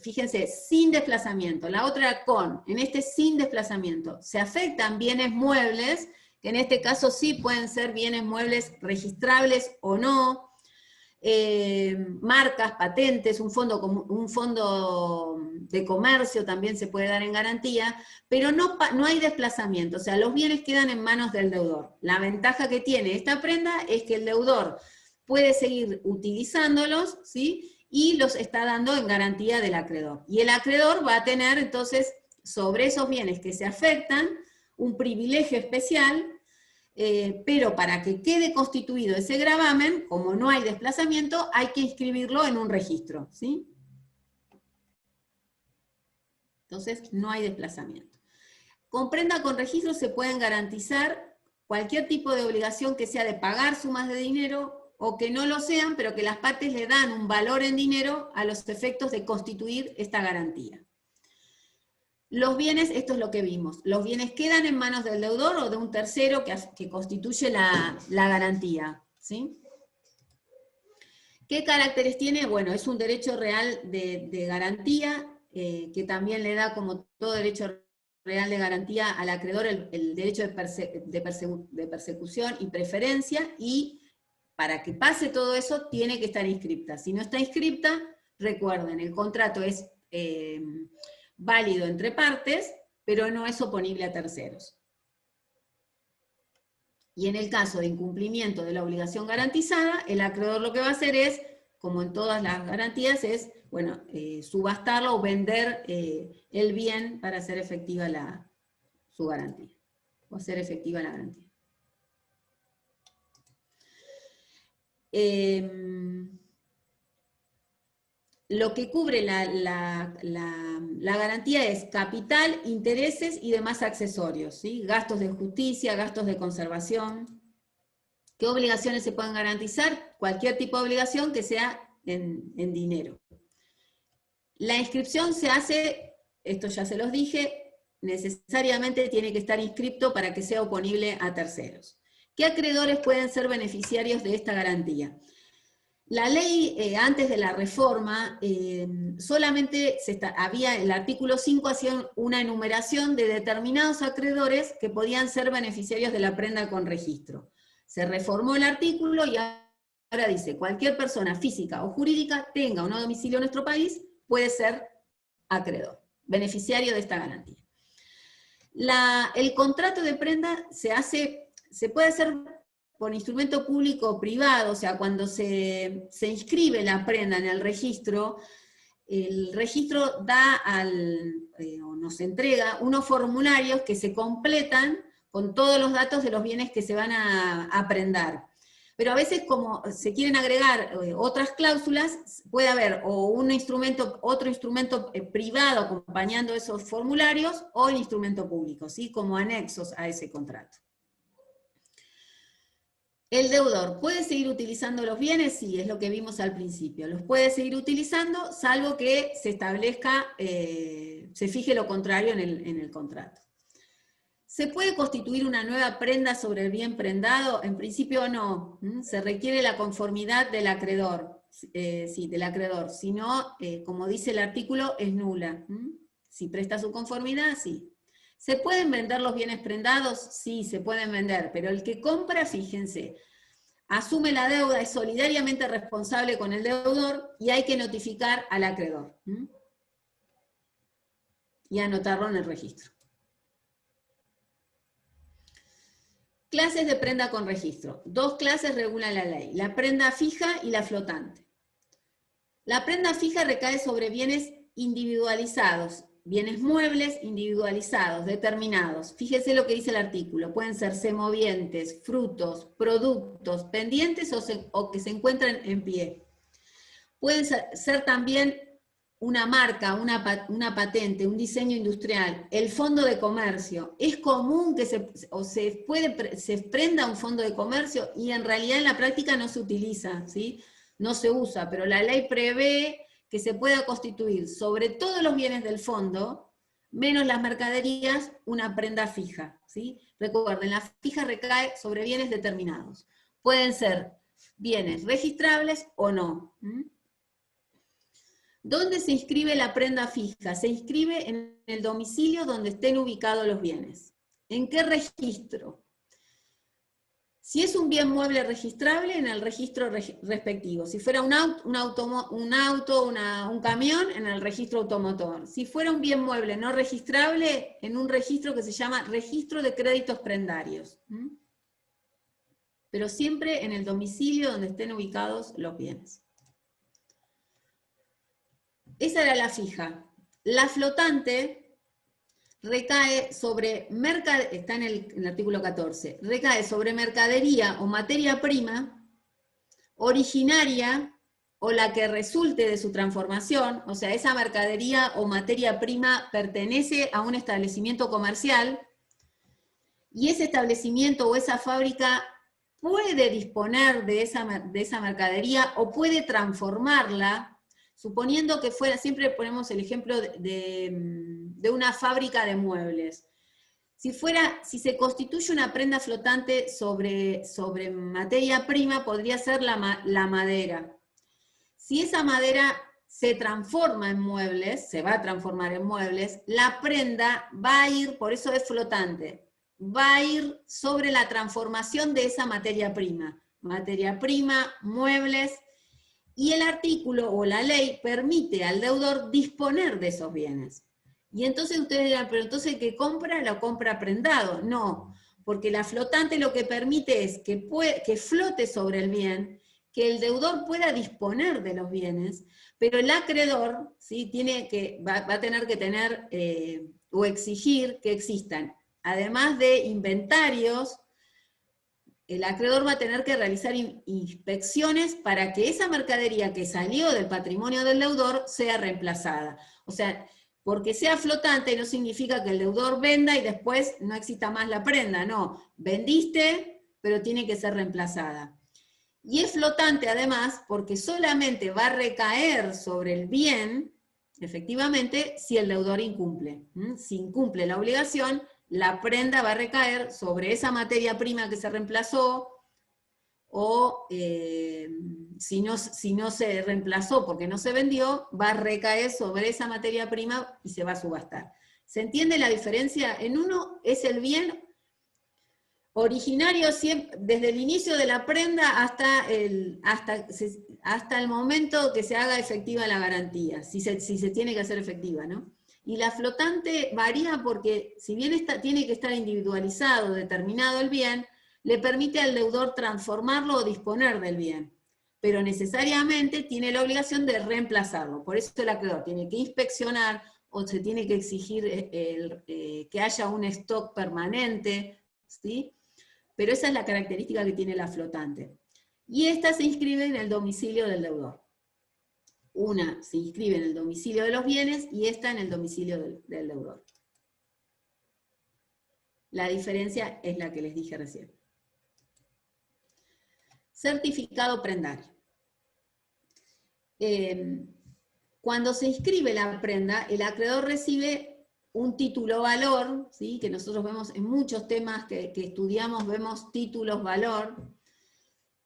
Speaker 2: fíjense, sin desplazamiento. La otra era con, en este sin desplazamiento. Se afectan bienes muebles, que en este caso sí pueden ser bienes muebles registrables o no, marcas, patentes, un fondo de comercio también se puede dar en garantía, pero no hay desplazamiento, o sea, los bienes quedan en manos del deudor. La ventaja que tiene esta prenda es que el deudor puede seguir utilizándolos, ¿sí? Y los está dando en garantía del acreedor. Y el acreedor va a tener entonces, sobre esos bienes que se afectan, un privilegio especial, pero para que quede constituido ese gravamen, como no hay desplazamiento, hay que inscribirlo en un registro, ¿sí? Entonces, no hay desplazamiento. Con prenda con registro se pueden garantizar cualquier tipo de obligación que sea de pagar sumas de dinero, o que no lo sean, pero que las partes le dan un valor en dinero a los efectos de constituir esta garantía. Los bienes, esto es lo que vimos, los bienes quedan en manos del deudor o de un tercero que constituye la garantía, ¿sí? ¿Qué caracteres tiene? Bueno, es un derecho real de garantía, que también le da, como todo derecho real de garantía, al acreedor el derecho de persecución y preferencia, y para que pase todo eso tiene que estar inscripta. Si no está inscripta, recuerden, el contrato es válido entre partes, pero no es oponible a terceros. Y en el caso de incumplimiento de la obligación garantizada, el acreedor lo que va a hacer es, como en todas las garantías, es, bueno, subastarlo o vender el bien para hacer efectiva su garantía, o hacer efectiva la garantía. Lo que cubre la garantía es capital, intereses y demás accesorios, ¿sí? Gastos de justicia, gastos de conservación. ¿Qué obligaciones se pueden garantizar? Cualquier tipo de obligación que sea en dinero. La inscripción se hace, esto ya se los dije, necesariamente tiene que estar inscripto para que sea oponible a terceros. ¿Qué acreedores pueden ser beneficiarios de esta garantía? La ley, antes de la reforma, solamente había, el artículo 5 hacía una enumeración de determinados acreedores que podían ser beneficiarios de la prenda con registro. Se reformó el artículo y ahora dice, cualquier persona física o jurídica tenga o no domicilio en nuestro país, puede ser acreedor, beneficiario de esta garantía. El contrato de prenda se puede hacer por instrumento público o privado, o sea, cuando se inscribe la prenda en el registro da o nos entrega unos formularios que se completan con todos los datos de los bienes que se van a prendar. Pero a veces, como se quieren agregar otras cláusulas, puede haber o otro instrumento privado acompañando esos formularios, o el instrumento público, ¿sí? Como anexos a ese contrato. ¿El deudor puede seguir utilizando los bienes? Sí, es lo que vimos al principio. Los puede seguir utilizando, salvo que se establezca, se fije lo contrario en el contrato. ¿Se puede constituir una nueva prenda sobre el bien prendado? En principio no. Se requiere la conformidad del acreedor. Sí, del acreedor. Si no, como dice el artículo, es nula. Si presta su conformidad, sí. ¿Se pueden vender los bienes prendados? Sí, se pueden vender, pero el que compra, fíjense, asume la deuda, es solidariamente responsable con el deudor y hay que notificar al acreedor. Y anotarlo en el registro. Clases de prenda con registro. Dos clases regula la ley, la prenda fija y la flotante. La prenda fija recae sobre bienes individualizados, bienes muebles individualizados, determinados. Fíjese lo que dice el artículo. Pueden ser semovientes, frutos, productos, pendientes o que se encuentran en pie. Pueden ser también una marca, una patente, un diseño industrial, el fondo de comercio. Es común que se prenda un fondo de comercio y en realidad en la práctica no se utiliza, ¿sí? No se usa, pero la ley prevé que se pueda constituir sobre todos los bienes del fondo, menos las mercaderías, una prenda fija, ¿sí? Recuerden, la fija recae sobre bienes determinados. Pueden ser bienes registrables o no. ¿Dónde se inscribe la prenda fija? Se inscribe en el domicilio donde estén ubicados los bienes. ¿En qué registro? Si es un bien mueble registrable, en el registro respectivo. Si fuera un camión, en el registro automotor. Si fuera un bien mueble no registrable, en un registro que se llama registro de créditos prendarios. Pero siempre en el domicilio donde estén ubicados los bienes. Esa era la fija. La flotante recae sobre está en el artículo 14, recae sobre mercadería o materia prima originaria o la que resulte de su transformación, o sea, esa mercadería o materia prima pertenece a un establecimiento comercial y ese establecimiento o esa fábrica puede disponer de esa mercadería o puede transformarla. Suponiendo que fuera, siempre ponemos el ejemplo de una fábrica de muebles. Si se constituye una prenda flotante sobre materia prima, podría ser la madera. Si esa madera se transforma en muebles, se va a transformar en muebles, la prenda va a ir, por eso es flotante, va a ir sobre la transformación de esa materia prima. Materia prima, muebles. Y el artículo o la ley permite al deudor disponer de esos bienes. Y entonces ustedes dirán, pero entonces el que compra, lo compra prendado. No, porque la flotante lo que permite es que flote sobre el bien, que el deudor pueda disponer de los bienes, pero el acreedor, ¿sí? va a tener que tener o exigir que existan, además de inventarios, el acreedor va a tener que realizar inspecciones para que esa mercadería que salió del patrimonio del deudor sea reemplazada. O sea, porque sea flotante no significa que el deudor venda y después no exista más la prenda, no. Vendiste, pero tiene que ser reemplazada. Y es flotante además porque solamente va a recaer sobre el bien, efectivamente, si el deudor incumple. Si incumple la obligación, la prenda va a recaer sobre esa materia prima que se reemplazó, o si no se reemplazó porque no se vendió, va a recaer sobre esa materia prima y se va a subastar. ¿Se entiende la diferencia? En uno es el bien originario desde el inicio de la prenda hasta el momento que se haga efectiva la garantía, si se tiene que hacer efectiva, ¿no? Y la flotante varía porque, si bien tiene que estar individualizado, determinado el bien, le permite al deudor transformarlo o disponer del bien, pero necesariamente tiene la obligación de reemplazarlo. Por eso el acreedor tiene que inspeccionar o se tiene que exigir que haya un stock permanente, ¿sí? Pero esa es la característica que tiene la flotante. Y esta se inscribe en el domicilio del deudor. Una se inscribe en el domicilio de los bienes y esta en el domicilio del deudor. La diferencia es la que les dije recién. Certificado prendario. Cuando se inscribe la prenda, el acreedor recibe un título valor, ¿sí? Que nosotros vemos en muchos temas que estudiamos, vemos títulos valor.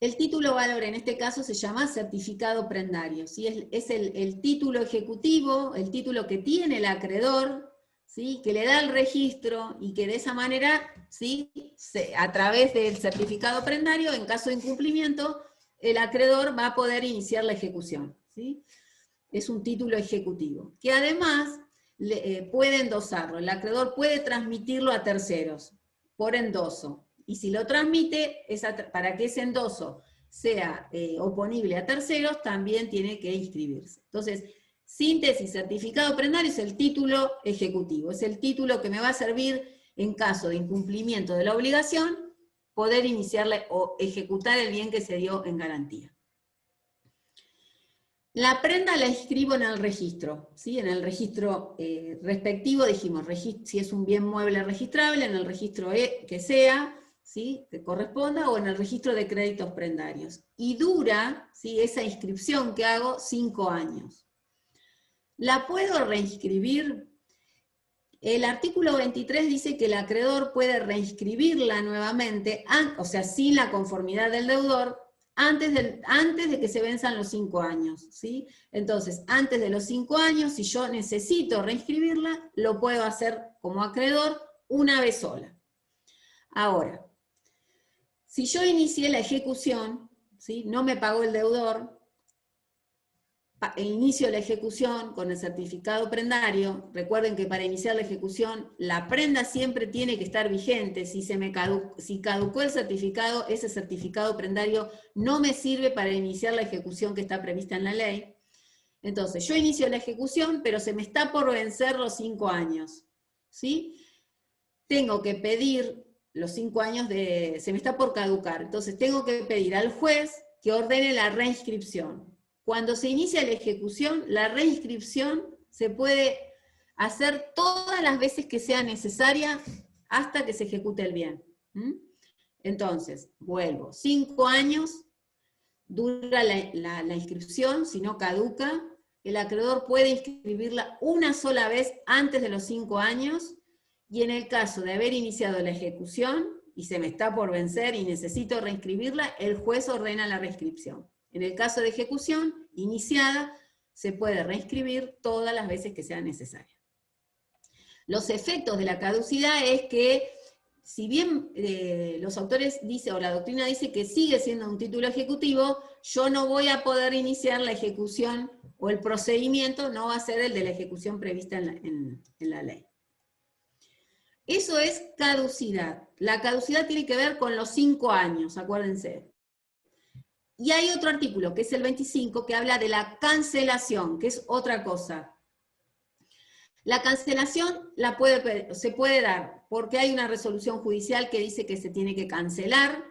Speaker 2: El título valor en este caso se llama certificado prendario, ¿sí? Es el título ejecutivo, el título que tiene el acreedor, ¿sí? Que le da el registro y que de esa manera, ¿sí? A través del certificado prendario, en caso de incumplimiento, el acreedor va a poder iniciar la ejecución, ¿sí? Es un título ejecutivo, que además puede endosarlo, el acreedor puede transmitirlo a terceros, por endoso. Y si lo transmite, para que ese endoso sea oponible a terceros, también tiene que inscribirse. Entonces, síntesis, certificado prendario es el título ejecutivo, es el título que me va a servir en caso de incumplimiento de la obligación, poder iniciarle o ejecutar el bien que se dio en garantía. La prenda la inscribo en el registro, ¿sí? En el registro respectivo, dijimos, si es un bien mueble registrable, en el registro que sea, ¿sí? Que corresponda, o en el registro de créditos prendarios. Y dura, ¿sí? Esa inscripción que hago 5 años. ¿La puedo reinscribir? El artículo 23 dice que el acreedor puede reinscribirla nuevamente, o sea, sin la conformidad del deudor, antes de que se venzan los 5 años, ¿sí? Entonces, antes de los 5 años, si yo necesito reinscribirla, lo puedo hacer como acreedor una vez sola. Ahora, si yo inicié la ejecución, ¿sí? No me pagó el deudor, inicio la ejecución con el certificado prendario. Recuerden que para iniciar la ejecución, la prenda siempre tiene que estar vigente. Si caducó el certificado, ese certificado prendario no me sirve para iniciar la ejecución que está prevista en la ley. Entonces, yo inicio la ejecución, pero se me está por vencer los 5 años, ¿sí? Tengo que pedir los 5 años se me está por caducar. Entonces, tengo que pedir al juez que ordene la reinscripción. Cuando se inicia la ejecución, la reinscripción se puede hacer todas las veces que sea necesaria hasta que se ejecute el bien. Entonces, vuelvo, 5 años dura la inscripción, si no caduca, el acreedor puede inscribirla una sola vez antes de los 5 años, y en el caso de haber iniciado la ejecución, y se me está por vencer y necesito reinscribirla, el juez ordena la reinscripción. En el caso de ejecución iniciada, se puede reinscribir todas las veces que sea necesaria. Los efectos de la caducidad es que, si bien los autores dicen, o la doctrina dice que sigue siendo un título ejecutivo, yo no voy a poder iniciar la ejecución, o el procedimiento no va a ser el de la ejecución prevista en la ley. Eso es caducidad. La caducidad tiene que ver con los 5 años, acuérdense. Y hay otro artículo, que es el 25, que habla de la cancelación, que es otra cosa. La cancelación se puede dar porque hay una resolución judicial que dice que se tiene que cancelar,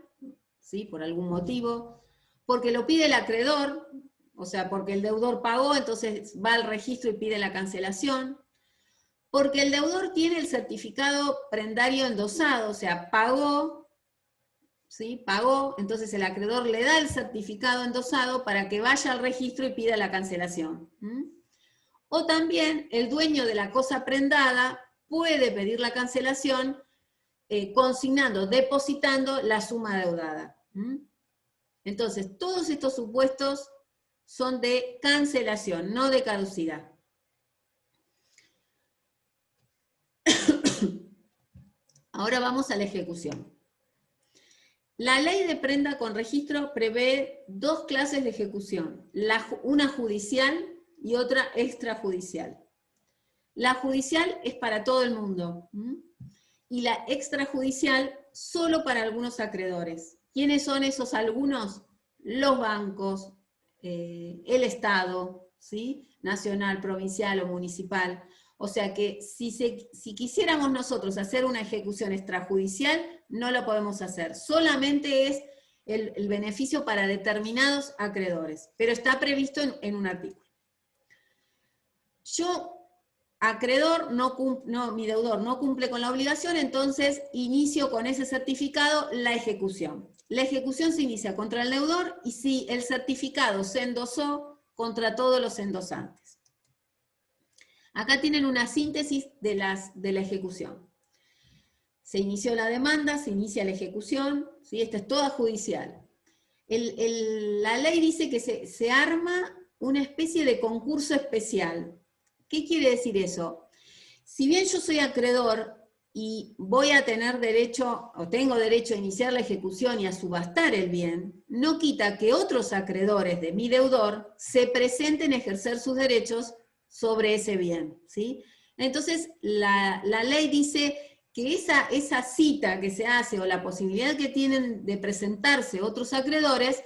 Speaker 2: ¿sí? Por algún motivo, porque lo pide el acreedor, o sea, porque el deudor pagó, entonces va al registro y pide la cancelación, porque el deudor tiene el certificado prendario endosado, o sea, pagó, ¿sí? Pagó, entonces el acreedor le da el certificado endosado para que vaya al registro y pida la cancelación. O también el dueño de la cosa prendada puede pedir la cancelación consignando, depositando la suma deudada. Entonces, todos estos supuestos son de cancelación, no de caducidad. Ahora vamos a la ejecución. La ley de prenda con registro prevé 2 clases de ejecución, una judicial y otra extrajudicial. La judicial es para todo el mundo, y la extrajudicial solo para algunos acreedores. ¿Quiénes son esos algunos? Los bancos, el Estado, ¿sí? Nacional, provincial o municipal. O sea que si quisiéramos nosotros hacer una ejecución extrajudicial, no lo podemos hacer. Solamente es el beneficio para determinados acreedores, pero está previsto en un artículo. Yo, acreedor, mi deudor no cumple con la obligación, entonces inicio con ese certificado la ejecución. La ejecución se inicia contra el deudor y si el certificado se endosó, contra todos los endosantes. Acá tienen una síntesis de la ejecución. Se inició la demanda, se inicia la ejecución, ¿sí? Esta es toda judicial. La ley dice que se arma una especie de concurso especial. ¿Qué quiere decir eso? Si bien yo soy acreedor y voy a tener derecho, o tengo derecho a iniciar la ejecución y a subastar el bien, no quita que otros acreedores de mi deudor se presenten a ejercer sus derechos sobre ese bien, ¿sí? Entonces, la ley dice que esa cita que se hace, o la posibilidad que tienen de presentarse otros acreedores,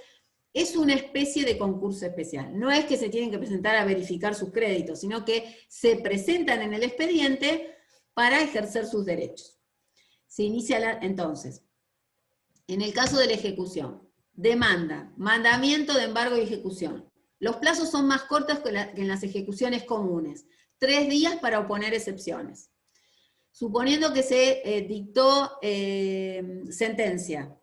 Speaker 2: es una especie de concurso especial. No es que se tienen que presentar a verificar sus créditos, sino que se presentan en el expediente para ejercer sus derechos. Se inicia entonces, en el caso de la ejecución, demanda, mandamiento de embargo y ejecución. Los plazos son más cortos que en las ejecuciones comunes. 3 días para oponer excepciones. Suponiendo que se dictó sentencia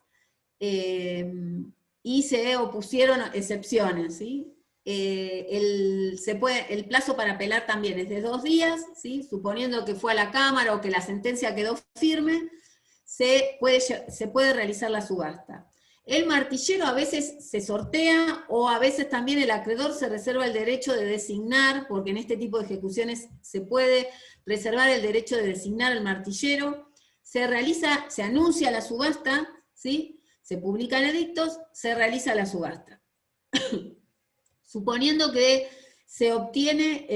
Speaker 2: y se opusieron excepciones, ¿sí? El plazo para apelar también es de 2 días, ¿sí? Suponiendo que fue a la Cámara o que la sentencia quedó firme, se puede realizar la subasta. El martillero a veces se sortea o a veces también el acreedor se reserva el derecho de designar, porque en este tipo de ejecuciones se puede reservar el derecho de designar al martillero. Se anuncia la subasta, ¿sí? Se publican edictos, se realiza la subasta. Suponiendo que se obtiene,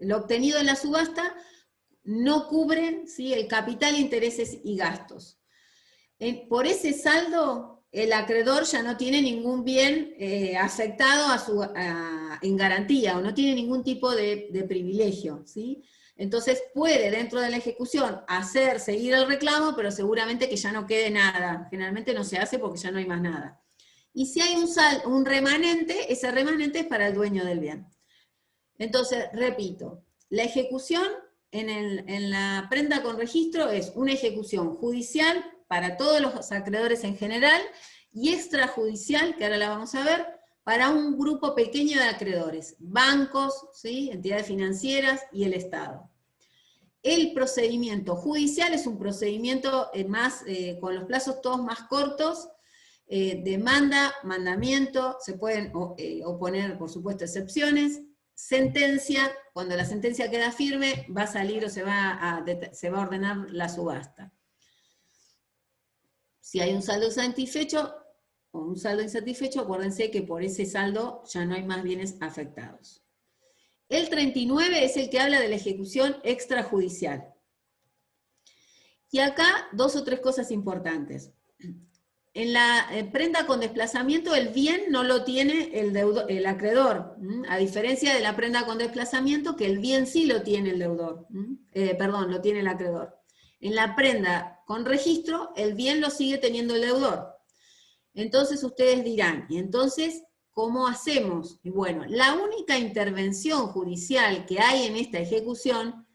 Speaker 2: lo obtenido en la subasta no cubre, ¿sí?, el capital, intereses y gastos. Por ese saldo, el acreedor ya no tiene ningún bien afectado en garantía, o no tiene ningún tipo de privilegio, ¿sí? Entonces puede, dentro de la ejecución, seguir el reclamo, pero seguramente que ya no quede nada. Generalmente no se hace porque ya no hay más nada. Y si hay un remanente, ese remanente es para el dueño del bien. Entonces, repito, la ejecución en la prenda con registro es una ejecución judicial para todos los acreedores en general, y extrajudicial, que ahora la vamos a ver, para un grupo pequeño de acreedores, bancos, ¿sí?, entidades financieras y el Estado. El procedimiento judicial es un procedimiento con los plazos todos más cortos, demanda, mandamiento, se pueden oponer, por supuesto, excepciones, sentencia, cuando la sentencia queda firme, va a salir o se va a ordenar la subasta. Si hay un saldo satisfecho o un saldo insatisfecho, acuérdense que por ese saldo ya no hay más bienes afectados. El 39 es el que habla de la ejecución extrajudicial. Y acá 2 o 3 cosas importantes. En la prenda con desplazamiento, el bien no lo tiene el acreedor, a diferencia de la prenda con desplazamiento, que el bien sí lo tiene el deudor, lo tiene el acreedor. En la prenda con registro, el bien lo sigue teniendo el deudor. Entonces ustedes dirán, ¿y entonces cómo hacemos? Y bueno, la única intervención judicial que hay en esta ejecución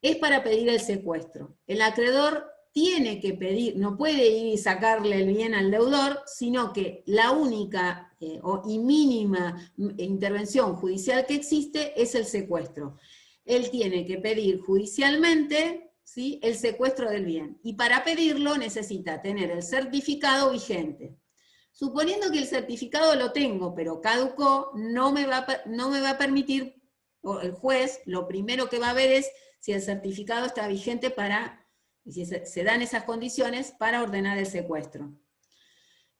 Speaker 2: es para pedir el secuestro. El acreedor tiene que pedir, no puede ir y sacarle el bien al deudor, sino que la única y mínima intervención judicial que existe es el secuestro. Él tiene que pedir judicialmente, ¿sí?, el secuestro del bien. Y para pedirlo necesita tener el certificado vigente. Suponiendo que el certificado lo tengo, pero caducó, no me va a permitir, o el juez, lo primero que va a ver es si el certificado está vigente y si se dan esas condiciones para ordenar el secuestro.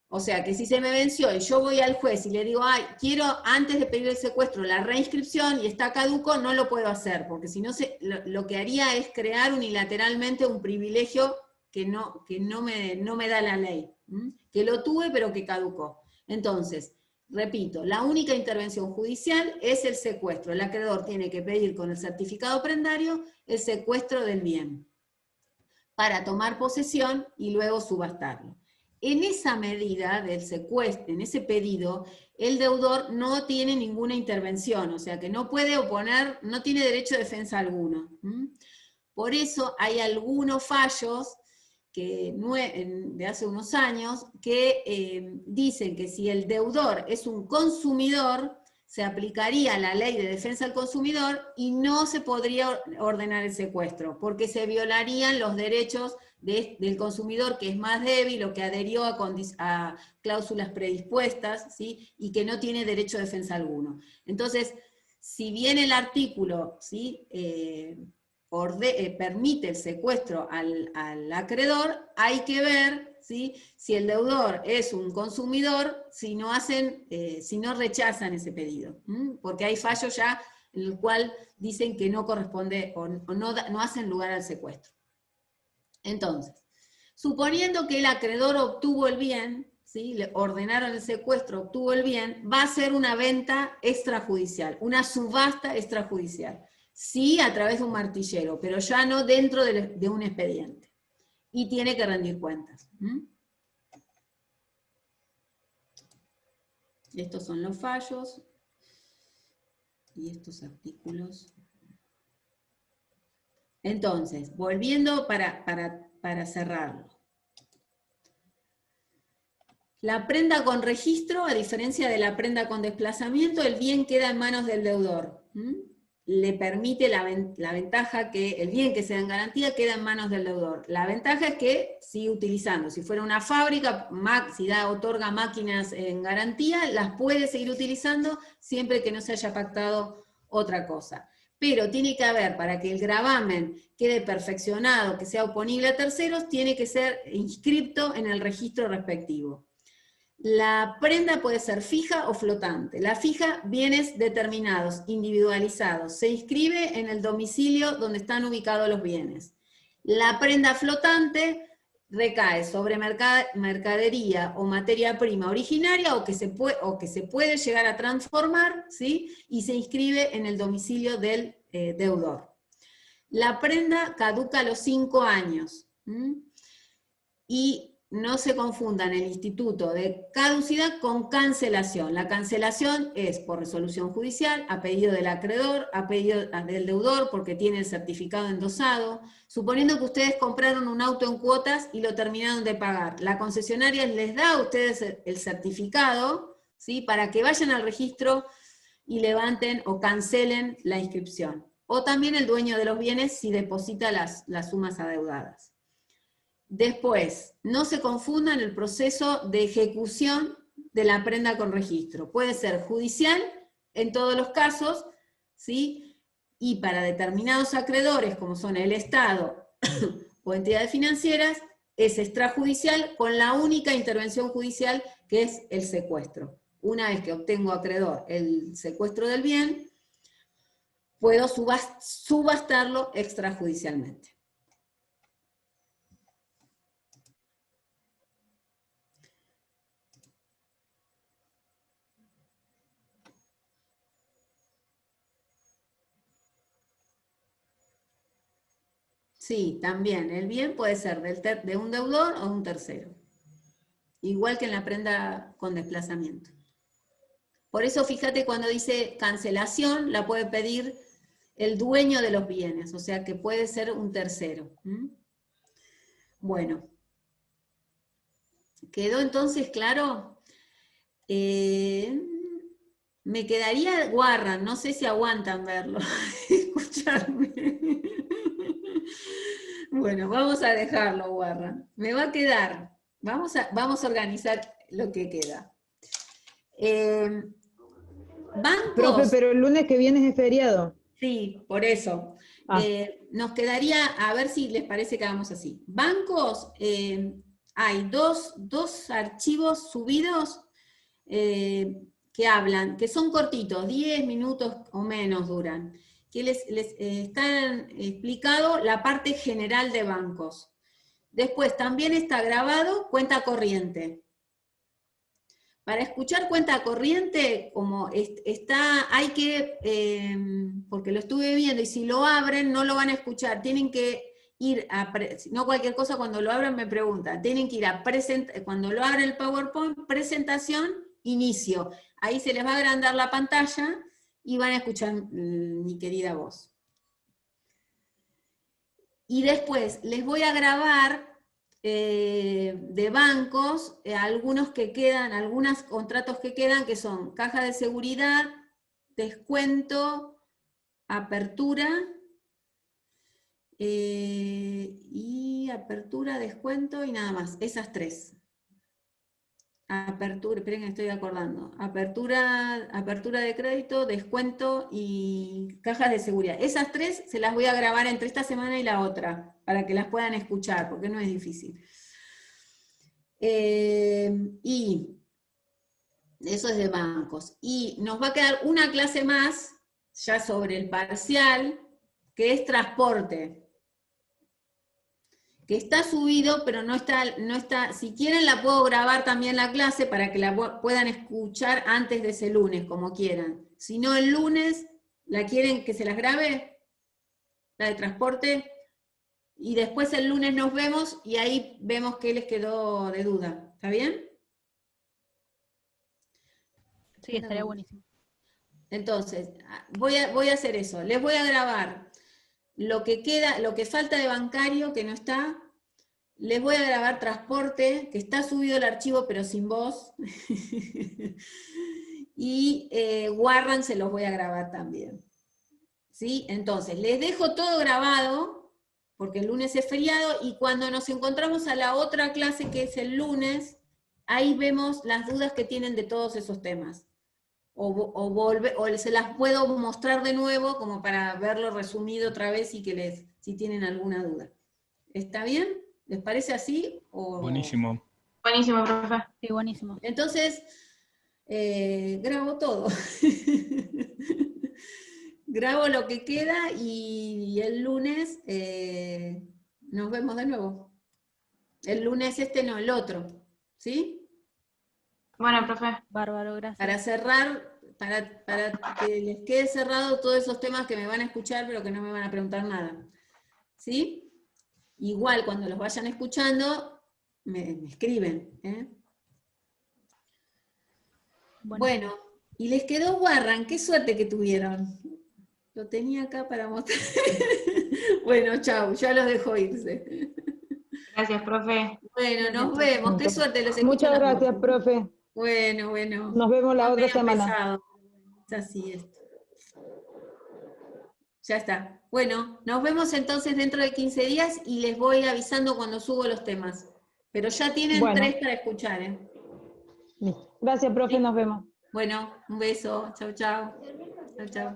Speaker 2: O sea, que si se me venció y yo voy al juez y le digo, quiero antes de pedir el secuestro la reinscripción y está caduco, no lo puedo hacer, porque si no lo que haría es crear unilateralmente un privilegio que no me da la ley, que lo tuve pero que caducó. Entonces, repito, la única intervención judicial es el secuestro. El acreedor tiene que pedir con el certificado prendario el secuestro del bien para tomar posesión y luego subastarlo. En esa medida del secuestro, en ese pedido, el deudor no tiene ninguna intervención, o sea que no puede oponer, no tiene derecho de defensa alguno. Por eso hay algunos fallos de hace unos años que dicen que si el deudor es un consumidor, se aplicaría la ley de defensa al consumidor y no se podría ordenar el secuestro, porque se violarían los derechos del consumidor que es más débil o que adherió a cláusulas predispuestas, ¿sí?, y que no tiene derecho de defensa alguno. Entonces, si bien el artículo, ¿sí?, permite el secuestro al acreedor, hay que ver, ¿sí?, si el deudor es un consumidor, si no rechazan ese pedido, porque hay fallos ya en el cual dicen que no corresponde o no hacen lugar al secuestro. Entonces, suponiendo que el acreedor obtuvo el bien, ¿sí?, le ordenaron el secuestro, obtuvo el bien, va a ser una venta extrajudicial, una subasta extrajudicial. Sí, a través de un martillero, pero ya no dentro de un expediente. Y tiene que rendir cuentas. Estos son los fallos. Y estos artículos. Entonces, volviendo para cerrarlo. La prenda con registro, a diferencia de la prenda con desplazamiento, el bien queda en manos del deudor. le permite la ventaja que el bien que se da en garantía queda en manos del deudor. La ventaja es que sigue utilizando. Si fuera una fábrica, si otorga máquinas en garantía, las puede seguir utilizando siempre que no se haya pactado otra cosa. Pero tiene que haber, para que el gravamen quede perfeccionado, que sea oponible a terceros, tiene que ser inscripto en el registro respectivo. La prenda puede ser fija o flotante. La fija, bienes determinados, individualizados. Se inscribe en el domicilio donde están ubicados los bienes. La prenda flotante recae sobre mercadería o materia prima originaria o que se puede llegar a transformar, ¿sí? Y se inscribe en el domicilio del deudor. La prenda caduca a los 5 años. Y no se confundan el instituto de caducidad con cancelación. La cancelación es por resolución judicial, a pedido del acreedor, a pedido del deudor, porque tiene el certificado endosado. Suponiendo que ustedes compraron un auto en cuotas y lo terminaron de pagar, la concesionaria les da a ustedes el certificado, ¿sí? Para que vayan al registro y levanten o cancelen la inscripción. O también el dueño de los bienes si deposita las sumas adeudadas. Después, no se confundan el proceso de ejecución de la prenda con registro. Puede ser judicial en todos los casos, ¿sí? Y para determinados acreedores, como son el Estado o entidades financieras, es extrajudicial con la única intervención judicial que es el secuestro. Una vez que obtengo acreedor el secuestro del bien, puedo subastarlo extrajudicialmente. Sí, también, el bien puede ser de un deudor o un tercero. Igual que en la prenda con desplazamiento. Por eso fíjate cuando dice cancelación, la puede pedir el dueño de los bienes, o sea que puede ser un tercero. Bueno. ¿Quedó entonces claro? Me quedaría Warran, no sé si aguantan verlo, escucharme. Bueno, vamos a dejarlo, Warran. Me va a quedar. Vamos a organizar lo que queda. Bancos.
Speaker 6: Profe, pero el lunes que viene es feriado.
Speaker 2: Sí, por eso. Nos quedaría, a ver si les parece que hagamos así. Bancos, hay dos archivos subidos que hablan, que son cortitos, 10 minutos o menos duran, que les están explicado la parte general de bancos. Después también está grabado cuenta corriente. Para escuchar cuenta corriente, como hay que, porque lo estuve viendo, y si lo abren no lo van a escuchar, tienen que ir a, no cualquier cosa cuando lo abran me preguntan, tienen que ir a cuando lo abren el PowerPoint, presentación, inicio. Ahí se les va a agrandar la pantalla y van a escuchar mi querida voz. Y después les voy a grabar de bancos, algunos que quedan, algunos contratos que quedan, que son caja de seguridad, descuento, apertura, y apertura, descuento y nada más, esas tres. Apertura, esperen que estoy acordando. Apertura de crédito, descuento y cajas de seguridad. Esas tres se las voy a grabar entre esta semana y la otra, para que las puedan escuchar, porque no es difícil. Y eso es de bancos. Y nos va a quedar una clase más, ya sobre el parcial, que es transporte. Que está subido, pero no está, si quieren la puedo grabar también la clase para que la puedan escuchar antes de ese lunes, como quieran. Si no, el lunes, ¿la quieren que se las grabe? La de transporte. Y después el lunes nos vemos y ahí vemos qué les quedó de duda. ¿Está bien?
Speaker 7: Sí, estaría buenísimo.
Speaker 2: Entonces, voy a hacer eso. Les voy a grabar lo que queda, lo que falta de bancario, que no está. Les voy a grabar transporte, que está subido el archivo, pero sin voz. Y Warran se los voy a grabar también. ¿sí? Entonces, les dejo todo grabado, porque el lunes es feriado, y cuando nos encontramos a la otra clase, que es el lunes, ahí vemos las dudas que tienen de todos esos temas. O se las puedo mostrar de nuevo, como para verlo resumido otra vez y que si tienen alguna duda. ¿Está bien? ¿Les parece así?
Speaker 5: Buenísimo.
Speaker 3: Buenísimo, profe.
Speaker 7: Sí, buenísimo.
Speaker 2: Entonces, grabo todo. Grabo lo que queda y el lunes nos vemos de nuevo. El lunes no, el otro. ¿Sí?
Speaker 3: Bueno, profe.
Speaker 7: Bárbaro, gracias.
Speaker 2: Para cerrar, para que les quede cerrado todos esos temas que me van a escuchar, pero que no me van a preguntar nada. ¿Sí? Igual, cuando los vayan escuchando, me escriben. Bueno, y les quedó Warran, qué suerte que tuvieron. Lo tenía acá para mostrar. Bueno, chau, ya los dejo irse.
Speaker 3: Gracias, profe.
Speaker 2: Bueno, nos vemos, qué suerte los escucho.
Speaker 6: Muchas
Speaker 2: las
Speaker 6: gracias,
Speaker 2: voces.
Speaker 6: profe.
Speaker 2: Bueno.
Speaker 6: Nos vemos la
Speaker 2: Fue
Speaker 6: otra
Speaker 2: medio
Speaker 6: semana.
Speaker 2: pesado. Es así esto. Ya está. Bueno, nos vemos entonces dentro de 15 días y les voy avisando cuando subo los temas. Pero ya tienen
Speaker 6: Bueno.
Speaker 2: 3 para escuchar,
Speaker 6: Listo. Gracias, profe, nos vemos.
Speaker 2: Bueno, un beso. Chau, chau. Chau, chau.